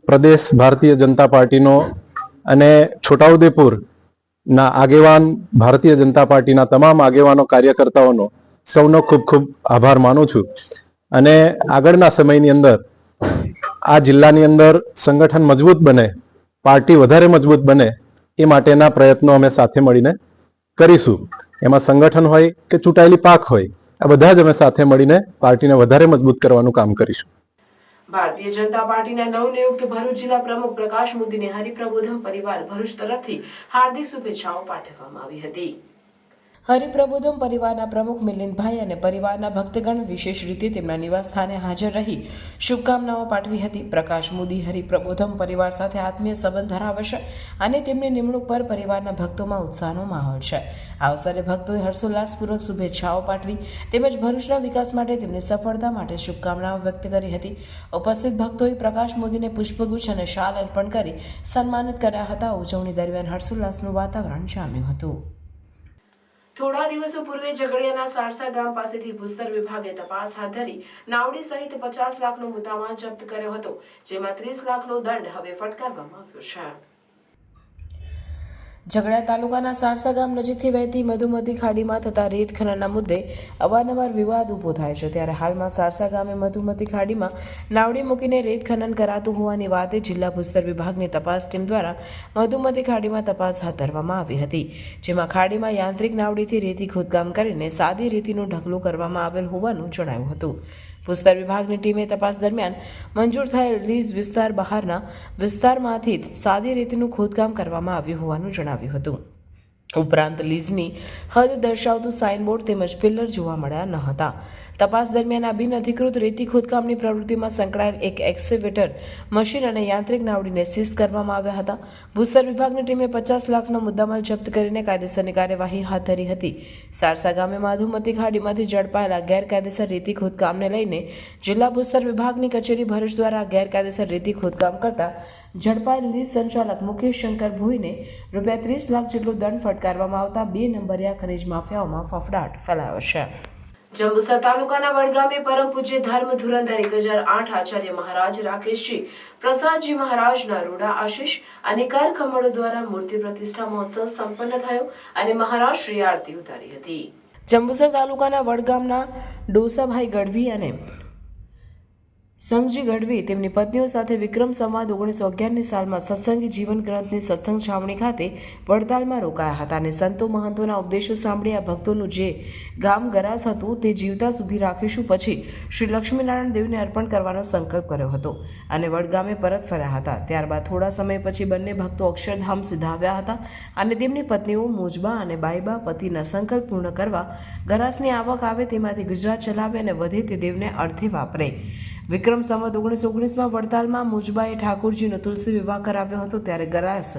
પ્રદેશ ભારતીય જનતા પાર્ટીનો અને છોટાઉદેપુરના આગેવાન ભારતીય જનતા પાર્ટીના તમામ આગેવાનો કાર્યકર્તાઓનો સૌનો ખૂબ ખૂબ આભાર માનું છું. અને આગળના સમયની અંદર આ જિલ્લાની અંદર સંગઠન મજબૂત બને, પાર્ટી વધારે મજબૂત બને એ માટેના પ્રયત્નો અમે સાથે મળીને કરીશું. એમાં સંગઠન હોય કે ચૂંટાયેલી પાક હોય, આ બધા જ અમે સાથે મળીને પાર્ટીને વધારે મજબૂત કરવાનું કામ કરીશું. ભારતીય જનતા પાર્ટીના નવનિયુક્ત ભરૂચ જિલ્લા પ્રમુખ પ્રકાશ મોદીને હરિપ્રબોધમ પરિવાર ભરૂચ તરફથી હાર્દિક શુભેચ્છાઓ પાઠવવામાં આવી હતી. હરિપ્રબોધમ પરિવારના પ્રમુખ મિલિંદભાઈ અને પરિવારના ભક્તગણ વિશેષ રીતે તેમના નિવાસસ્થાને હાજર રહી શુભકામનાઓ પાઠવી હતી. પ્રકાશ મોદી હરિપ્રબોધમ પરિવાર સાથે આત્મીય સંબંધ ધરાવે છે અને તેમની નિમણૂક પર પરિવારના ભક્તોમાં ઉત્સાહનો માહોલ છે. આ અવસરે ભક્તોએ હર્ષોલ્લાસપૂર્વક શુભેચ્છાઓ પાઠવી તેમજ ભરૂચના વિકાસ માટે તેમની સફળતા માટે શુભકામનાઓ વ્યક્ત કરી હતી. ઉપસ્થિત ભક્તોએ પ્રકાશ મોદીને પુષ્પગુચ્છ અને શાલ અર્પણ કરી સન્માનિત કર્યા હતા. ઉજવણી દરમિયાન હર્ષોલ્લાસનું વાતાવરણ જામ્યું હતું. થોડા દિવસો પૂર્વે ઝઘડિયાના સારસા ગામ પાસેથી ભૂસ્તર વિભાગે તપાસ હાથ ધરી નાવડી સહિત 50 લાખનો મુદ્દામાલ જપ્ત કર્યો હતો, જેમાં 30 લાખનો દંડ હવે ફટકારવામાં આવ્યો છે. ઝઘડિયા તાલુકાના સારસા ગામ નજીકથી વહેતી મધુમતી ખાડીમાં થતા રેત ખનનના મુદ્દે અવારનવાર વિવાદ ઊભો થાય છે. ત્યારે હાલમાં સારસા ગામે મધુમતી ખાડીમાં નાવડી મૂકીને રેત ખનન કરાતું હોવાની વાતે જિલ્લા ભૂસ્તર વિભાગની તપાસ ટીમ દ્વારા મધુમતી ખાડીમાં તપાસ હાથ ધરવામાં આવી હતી, જેમાં ખાડીમાં યાંત્રિક નાવડીથી રેતી ખોદકામ કરીને સાદી રેતીનું ઢગલો કરવામાં આવેલ હોવાનું જણાવ્યું હતું. ભૂસ્તર વિભાગની ટીમે તપાસ દરમિયાન મંજૂર થયેલ લીઝ વિસ્તાર બહારના વિસ્તારમાંથી સાદી રેતીનું ખોદકામ કરવામાં આવ્યું હોવાનું જણાવ્યું હતું. ઉપરાંત લીઝની હદ દર્શાવતું સાઇનબોર્ડ તેમજ પિલ્લર જોવા મળ્યા ન હતા. તપાસ દરમિયાન આ બિનઅધિકૃત રેતી ખોદકામની પ્રવૃત્તિમાં સંકળાયેલ એક એક્સ્કેવેટર મશીન અને યાંત્રિક નાવડીને સીઝ કરવામાં આવ્યા હતા. ભૂસ્તર વિભાગની ટીમે 50 લાખનો મુદ્દામાલ જપ્ત કરીને કાયદેસરની કાર્યવાહી હાથ ધરી હતી. સારસા ગામે મધુમતી ખાડીમાંથી ઝડપાયેલા ગેરકાયદેસર રેતી ખોદકામને લઈને જિલ્લા ભૂસ્તર વિભાગની કચેરી ભરૂચ દ્વારા ગેરકાયદેસર રેતી ખોદકામ કરતા ઝડપાયેલ લીઝ સંચાલક મુકેશ શંકર ભોઈને રૂપિયા 30 લાખ જેટલો દંડ ફટકારવામાં આવતા 2 નંબરિયા ખનીજ માફિયાઓમાં ફફડાટ ફેલાયો છે. જંબુસર તાલુકાના વડગામે પરમ પૂજ્ય ધર્મ ધુરંધર 1008 આચાર્ય મહારાજ રાકેશજી પ્રસાદજી મહારાજના રૂડા આશીષ અને કર કમળો દ્વારા મૂર્તિ પ્રતિષ્ઠા મહોત્સવ સંપન્ન થયો અને મહારાજ શ્રી આરતી ઉતારી હતી. જંબુસર તાલુકાના વડગામના ડોસાભાઈ ગઢવી અને સંઘજી ગઢવી તેમની પત્નીઓ સાથે વિક્રમ સંવાદ 1911ની સાલમાં સત્સંગી જીવન ગ્રંથની સત્સંગ છાવણી ખાતે વડતાલમાં રોકાયા હતા અને સંતો મહંતોના ઉપદેશો સાંભળી આ ભક્તોનું જે ગામ ગરાસ હતું તે જીવતા સુધી રાખીશું પછી શ્રી લક્ષ્મીનારાયણ દેવને અર્પણ કરવાનો સંકલ્પ કર્યો હતો અને વડગામે પરત ફર્યા હતા. ત્યારબાદ થોડા સમય પછી બંને ભક્તો અક્ષરધામ સિધાવ્યા હતા અને તેમની પત્નીઓ મોજબા અને બાઈબા પતિના સંકલ્પ પૂર્ણ કરવા ગરાસની આવક આવે તેમાંથી ગુજરાત ચલાવે અને વધે તે દેવને અર્થે વાપરે. વિક્રમ સંવત 1919માં વડતાલમાં મુજબાએ ઠાકોરજીનો તુલસી વિવાહ કરાવ્યો હતો, ત્યારે ગરાસ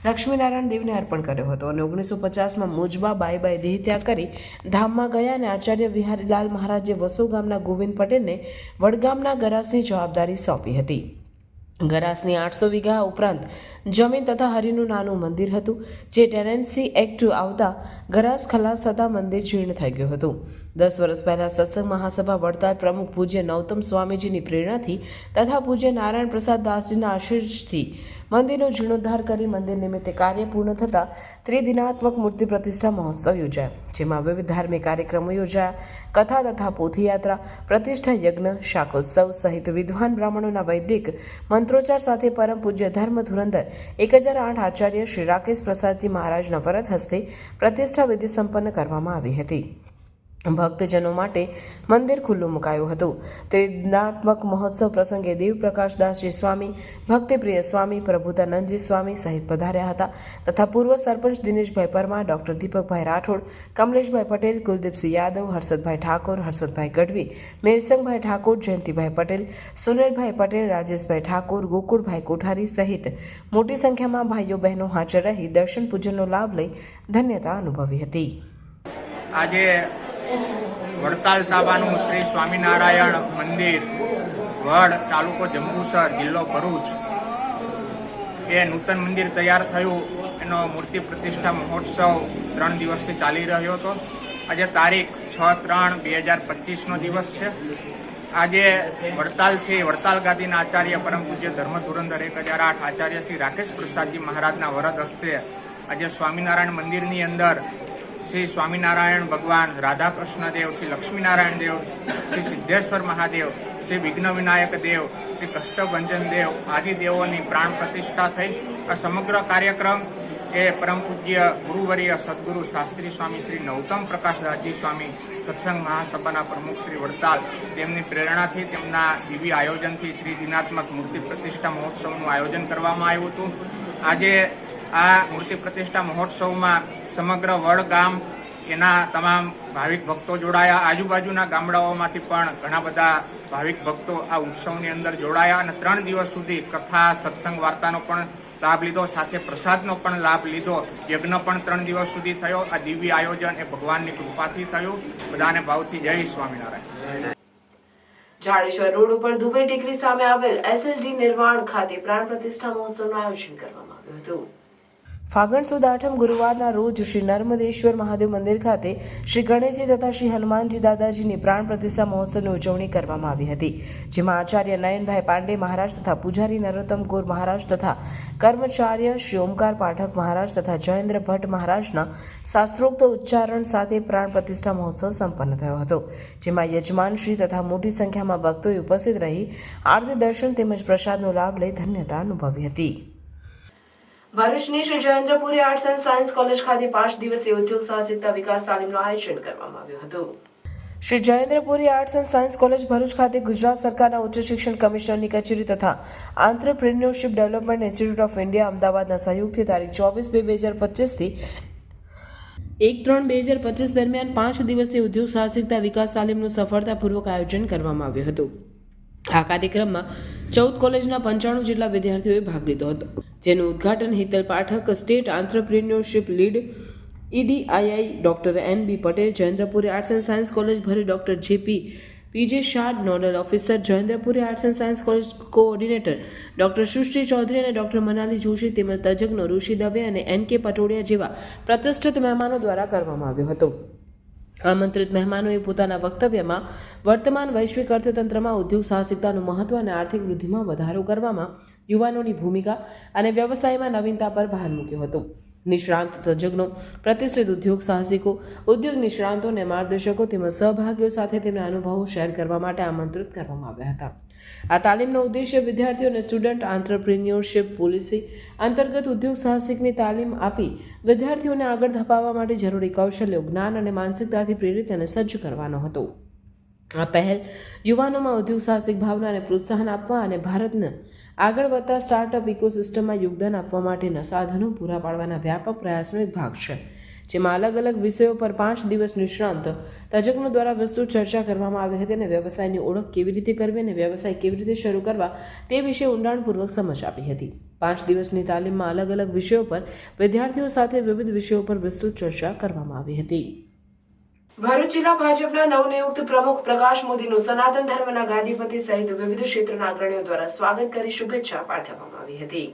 લક્ષ્મીનારાયણ દેવને અર્પણ કર્યો હતો અને 1950માં મુજબા બાઈબાએ દેહ ત્યાગ કરી ધામમાં ગયા અને આચાર્ય વિહારીલાલ મહારાજે વસો ગામના ગોવિંદ પટેલને વડગામના ગરાસની જવાબદારી સોંપી હતી. ગરાસની 800 વીઘા ઉપરાંત જમીન તથા હરિનું નાનું મંદિર હતું, જે ટેનન્સી એક્ટ આવતા ગરાસ ખલાસ થતાં મંદિર જીર્ણ થઈ ગયું હતું. 10 વર્ષ પહેલા સત્સંગ મહાસભા વડતાલ પ્રમુખ પૂજ્ય નૌતમ સ્વામીજીની પ્રેરણાથી તથા પૂજ્ય નારાયણ પ્રસાદ દાસજીના આશીર્વાદથી મંદિરનો જીર્ણોદ્ધાર કરી મંદિર નિમિત્તે કાર્ય પૂર્ણ થતાં ત્રિદિનાત્મક મૂર્તિ પ્રતિષ્ઠા મહોત્સવ યોજાયો, જેમાં વિવિધ ધાર્મિક કાર્યક્રમો યોજાયા. કથા તથા પોથીયાત્રા, પ્રતિષ્ઠા યજ્ઞ, શાકોત્સવ સહિત વિદ્વાન બ્રાહ્મણોના વૈદિક મંત્રોચ્ચાર સાથે પરમ પૂજ્ય ધર્મ ધુરંધર 1008 આચાર્ય શ્રી રાકેશ પ્રસાદજી મહારાજના વરદ હસ્તે પ્રતિષ્ઠા વિધિ સંપન્ન કરવામાં આવી હતી. ભક્તજનો માટે મંદિર ખુલ્લું મુકાયું હતું. ત્રિદિનાત્મક મહોત્સવ પ્રસંગે દેવપ્રકાશદાસજી સ્વામી, ભક્તિપ્રિય સ્વામી, પ્રભુતાનંદજી સ્વામી સહિત પધાર્યા હતા તથા પૂર્વ સરપંચ દિનેશભાઈ પરમાર, ડોક્ટર દીપકભાઈ રાઠોડ, કમલેશભાઈ પટેલ, કુલદીપસિંહ યાદવ, હર્ષદભાઈ ઠાકોર, હર્ષદભાઈ ગઢવી, મેરસંગભાઈ ઠાકોર, જયંતિભાઈ પટેલ, સુનિલભાઈ પટેલ, રાજેશભાઈ ઠાકોર, ગોકુળભાઈ કોઠારી સહિત મોટી સંખ્યામાં ભાઈઓ બહેનો હાજર રહી દર્શન પૂજનનો લાભ લઈ ધન્યતા અનુભવી હતી. આજે વડતાલ તાબાનું શ્રી સ્વામિનારાયણ મંદિર, વડ, તાલુકો જંબુસર, જિલ્લો ભરૂચ એ નૂતન મંદિર તૈયાર થયું. એનો મૂર્તિ પ્રતિષ્ઠા મહોત્સવ 3 દિવસથી ચાલી રહ્યો હતો. આજે તારીખ 6/3/2025નો દિવસ છે. આજે વડતાલથી વડતાલ ગાદીના આચાર્ય પરમ પૂજ્ય ધર્મ ધુરંધર 1008 આચાર્ય શ્રી રાકેશ પ્રસાદજી મહારાજના વરદ હસ્તે આજે સ્વામિનારાયણ મંદિરની અંદર શ્રી સ્વામિનારાયણ ભગવાન, રાધા કૃષ્ણ દેવ, શ્રી લક્ષ્મીનારાયણ દેવ, શ્રી સિદ્ધેશ્વર મહાદેવ, શ્રી વિઘ્ન વિનાયક દેવ, શ્રી કષ્ટભંજન દેવ આદિ દેવોની પ્રાણ પ્રતિષ્ઠા થઈ. આ સમગ્ર કાર્યક્રમ એ પરમ પૂજ્ય ગુરુવર્ય સદગુરુ શાસ્ત્રી સ્વામી શ્રી નૌતમ પ્રકાશદાસજી સ્વામી સત્સંગ મહાસભાના પ્રમુખ શ્રી વડતાલ, તેમની પ્રેરણાથી, તેમના દિવ્ય આયોજનથી ત્રિદિનાત્મક મૂર્તિ પ્રતિષ્ઠા મહોત્સવનું આયોજન કરવામાં આવ્યું હતું. આજે આ મૂર્તિ પ્રતિષ્ઠા મહોત્સવમાં સમગ્ર વડ ગામ એના તમામ ભાવિક ભક્તો જોડાયા. આજુબાજુના ગામડાઓમાંથી પણ ઘણા બધા ભાવિક ભક્તો આ ઉત્સવની અંદર જોડાયા અને 3 દિવસ સુધી કથા, સત્સંગ, વાર્તાનો પણ લાભ લીધો, સાથે પ્રસાદનો પણ લાભ લીધો. યજ્ઞ પણ 3 દિવસ સુધી થયો. આ દિવ્ય આયોજન એ ભગવાનની કૃપાથી થયું. બધાને ભાવથી જય સ્વામિનારાયણ. જાડેશ્વર રોડ ઉપર દુબઈ ટેકરી સામે આવેલ એસએલડી નિર્માણ ખાતે પ્રાણ પ્રતિષ્ઠા મહોત્સવનું આયોજન કરવામાં આવ્યું હતું. ફાગણ સુદ આઠમ ગુરુવારના રોજ શ્રી નર્મદેશ્વર મહાદેવ મંદિર ખાતે શ્રી ગણેશજી તથા શ્રી હનુમાનજી દાદાજીની પ્રાણ પ્રતિષ્ઠા મહોત્સવની ઉજવણી કરવામાં આવી હતી, જેમાં આચાર્ય નયનભાઈ પાંડે મહારાજ તથા પૂજારી નરોત્તમ ગોર મહારાજ તથા કર્મચાર્ય શ્રી ઓમકાર પાઠક મહારાજ તથા જયેન્દ્ર ભટ્ટ મહારાજના શાસ્ત્રોક્ત ઉચ્ચારણ સાથે પ્રાણ પ્રતિષ્ઠા મહોત્સવ સંપન્ન થયો હતો, જેમાં યજમાનશ્રી તથા મોટી સંખ્યામાં ભક્તોએ ઉપસ્થિત રહી આરતી દર્શન તેમજ પ્રસાદનો લાભ લઈ ધન્યતા અનુભવી હતી. ભરૂચની Shri Jayendrapuri arts and science college ખાતે 5 દિવસીય ઉદ્યોગ સાહસિકતા વિકાસ તાલીમનું આયોજન કરવામાં આવ્યું હતું. Shri Jayendrapuri arts and science college Bharuch ખાતે ગુજરાત સરકારના ઉચ્ચ શિક્ષણ કમિશનરની કચેરી તથા entrepreneurship development institute of India અમદાવાદના સહયોગથી તારીખ 24/2/2025 થી 1/3/2025 દરમિયાન 5 દિવસીય ઉદ્યોગ સાહસિકતા વિકાસ તાલીમનું સફળતાપૂર્વક આયોજન કરવામાં આવ્યું હતું. આ કાર્યક્રમમાં 14 કોલેજના 95 જેટલા વિદ્યાર્થીઓએ ભાગ લીધો હતો, જેનું ઉદ્ઘાટન Hital Pathak, state entrepreneurship lead EDII doctor NB Patel, Jayendrapuri arts and science college Bharuch doctor JP Shah, nodal officer Jayendrapuri arts and science college coordinator doctor Sushri Chaudhary અને ડોક્ટર મનાલી જોશી તેમજ તજજ્ઞો ઋષિ દવે અને NK પટોડિયા જેવા પ્રતિષ્ઠિત મહેમાનો દ્વારા કરવામાં આવ્યો હતો. આમંત્રિત મહેમાનોએ પોતાના વક્તવ્યમાં વર્તમાન વૈશ્વિક અર્થતંત્રમાં ઉદ્યોગ સાહસિકતાનું મહત્વ અને આર્થિક વૃદ્ધિમાં વધારો કરવામાં યુવાનોની ભૂમિકા અને વ્યવસાયમાં નવીનતા પર ભાર મૂક્યો હતો. નિષ્ણાંત તજજ્ઞો, પ્રતિષ્ઠિત ઉદ્યોગ સાહસિકો, ઉદ્યોગ નિષ્ણાંતો અને માર્ગદર્શકો તેમજ સહભાગીઓ સાથે તેમના અનુભવો શેર કરવા માટે આમંત્રિત કરવામાં આવ્યા હતા. આ તાલીમનો ઉદ્દેશ્ય વિદ્યાર્થીઓ અને સ્ટુડન્ટ આંત્રપ્રિન્યોરશિપ પોલિસી અંતર્ગત ઉદ્યોગ સાહસિકની તાલીમ આપી વિદ્યાર્થીઓને આગળ ધપાવવા માટે જરૂરી કૌશલ્યો, જ્ઞાન અને માનસિકતાથી પ્રેરિત અને સજ્જ કરવાનો હતો. આ પહેલ યુવાનોમાં ઉદ્યોગ સાહસિક ભાવનાને પ્રોત્સાહન આપવા અને ભારતને આગળ વધતા સ્ટાર્ટઅપ ઇકોસિસ્ટમમાં યોગદાન આપવા માટેના સાધનો પૂરા પાડવાના વ્યાપક પ્રયાસનો એક ભાગ છે, જેમાં અલગ અલગ વિષયો પર 5 દિવસ નિષ્ણાંત તજજ્ઞો દ્વારા વિસ્તૃત ચર્ચા કરવામાં આવી હતી અને વ્યવસાયની ઓળખ કેવી રીતે કરવી અને વ્યવસાય કેવી રીતે શરૂ કરવા તે વિશે ઊંડાણપૂર્વક સમજ આપી હતી. 5 દિવસની તાલીમમાં અલગ અલગ વિષયો પર વિદ્યાર્થીઓ સાથે વિવિધ વિષયો પર વિસ્તૃત ચર્ચા કરવામાં આવી હતી. ભરૂચ જિલ્લા ભાજપના નવનિયુક્ત પ્રમુખ પ્રકાશ મોદીનું સનાતન ધર્મના ગાદીપતિ સહિત વિવિધ ક્ષેત્રના અગ્રણીઓ દ્વારા સ્વાગત કરી શુભેચ્છા પાઠવવામાં આવી હતી.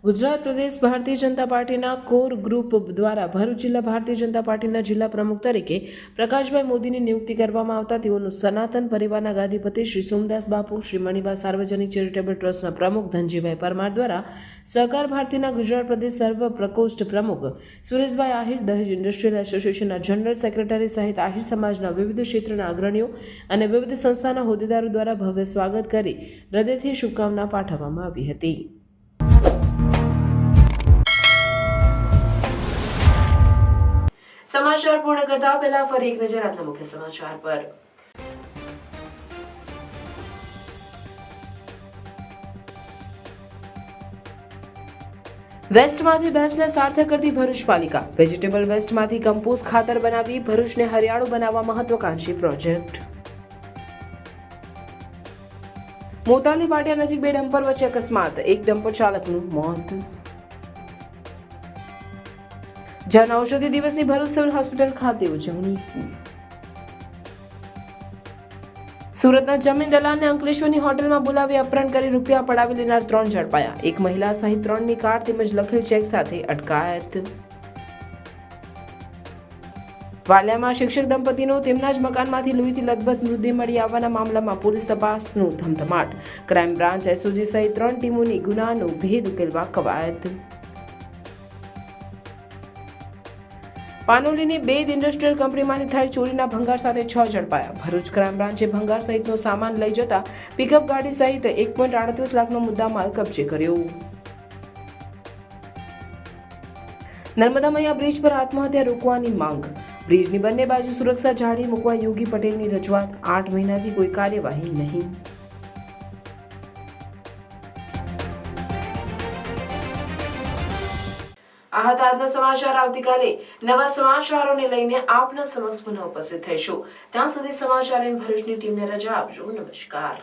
ગુજરાત પ્રદેશ ભારતીય જનતા પાર્ટીના કોર ગ્રુપ દ્વારા ભરૂચ જિલ્લા ભારતીય જનતા પાર્ટીના જિલ્લા પ્રમુખ તરીકે પ્રકાશભાઈ મોદીની નિયુક્તિ કરવામાં આવતા તેઓનું સનાતન પરિવારના ગાદીપતિ શ્રી સોમદાસ બાપુ, શ્રી મણિબા સાર્વજનિક ચેરિટેબલ ટ્રસ્ટના પ્રમુખ ધનજીભાઈ પરમાર દ્વારા સહકાર ભારતીના ગુજરાત પ્રદેશ સર્વ પ્રકોષ્ઠ પ્રમુખ સુરેશભાઈ આહિર, દહેજ ઇન્ડસ્ટ્રીયલ એસોસિએશનના જનરલ સેક્રેટરી સહિત આહિર સમાજના વિવિધ ક્ષેત્રના અગ્રણીઓ અને વિવિધ સંસ્થાના હોદ્દેદારો દ્વારા ભવ્ય સ્વાગત કરી હૃદયથી શુભકામના પાઠવવામાં આવી હતી. સમાચાર પૂર્ણ કરતા પહેલા ફરી એક નજર આજના મુખ્ય સમાચાર પર. વેસ્ટમાંથી બેસ્ટને સાર્થક કરતી ભરૂચ પાલિકા. વેજીટેબલ વેસ્ટમાંથી કમ્પોસ્ટ ખાતર બનાવી ભરૂચને હરિયાળું બનાવવા મહત્વાકાંક્ષી પ્રોજેક્ટ. મોતાલી પાટિયા નજીક 2 ડમ્પર વચ્ચે અકસ્માત, 1 ડમ્પર ચાલકનું મોત. જન ઔષધિ દિવસની ભરૂચ સિવિલ હોસ્પિટલ ખાતે ઉજવણી. સુરતના જમીન દલાલને અંકલેશ્વરની હોટલમાં બોલાવી અપહરણ કરી રૂપિયા પડાવી લેનાર 3 ઝડપાયા. 1 મહિલા સહિત 3ની કાર તેમજ લખેલ ચેક સાથે અટકાયત. વાલિયામાં શિક્ષક દંપતીનો તેમના જ મકાનમાંથી લોહીથી લથબથ મૃતદેહ મળી આવવાના મામલામાં પોલીસ તપાસનું ધમધમાટ. ક્રાઇમ બ્રાન્ચ, એસઓજી સહિત 3 ટીમોની ગુનાનો ભેદ ઉકેલવા કવાયત. પાનોલીની 2 ઇન્ડસ્ટ્રીયલ કંપનીમાંથી થયેલ ચોરીના ભંગાર સાથે 6 ઝડપાયા. ભરૂચ ક્રાઇમ બ્રાન્ચે ભંગાર સહિતનો સામાન લઈ જતા પિકઅપ ગાડી સહિત 1.38 લાખનો મુદ્દામાલ કબજે કર્યો. નર્મદા મૈયા બ્રિજ પર આત્મહત્યા રોકવાની માંગ. બ્રિજની બંને બાજુ સુરક્ષા જાળી મૂકવા યોગી પટેલની રજૂઆત. 8 મહિનાથી કોઈ કાર્યવાહી નહીં. આ હતા આજના સમાચાર. આવતીકાલે નવા સમાચારોને લઈને આપના સમક્ષ પુનઃ ઉપસ્થિત થઈશું. ત્યાં સુધી સમાચાર ભરૂચની ટીમને રજા આપજો. નમસ્કાર.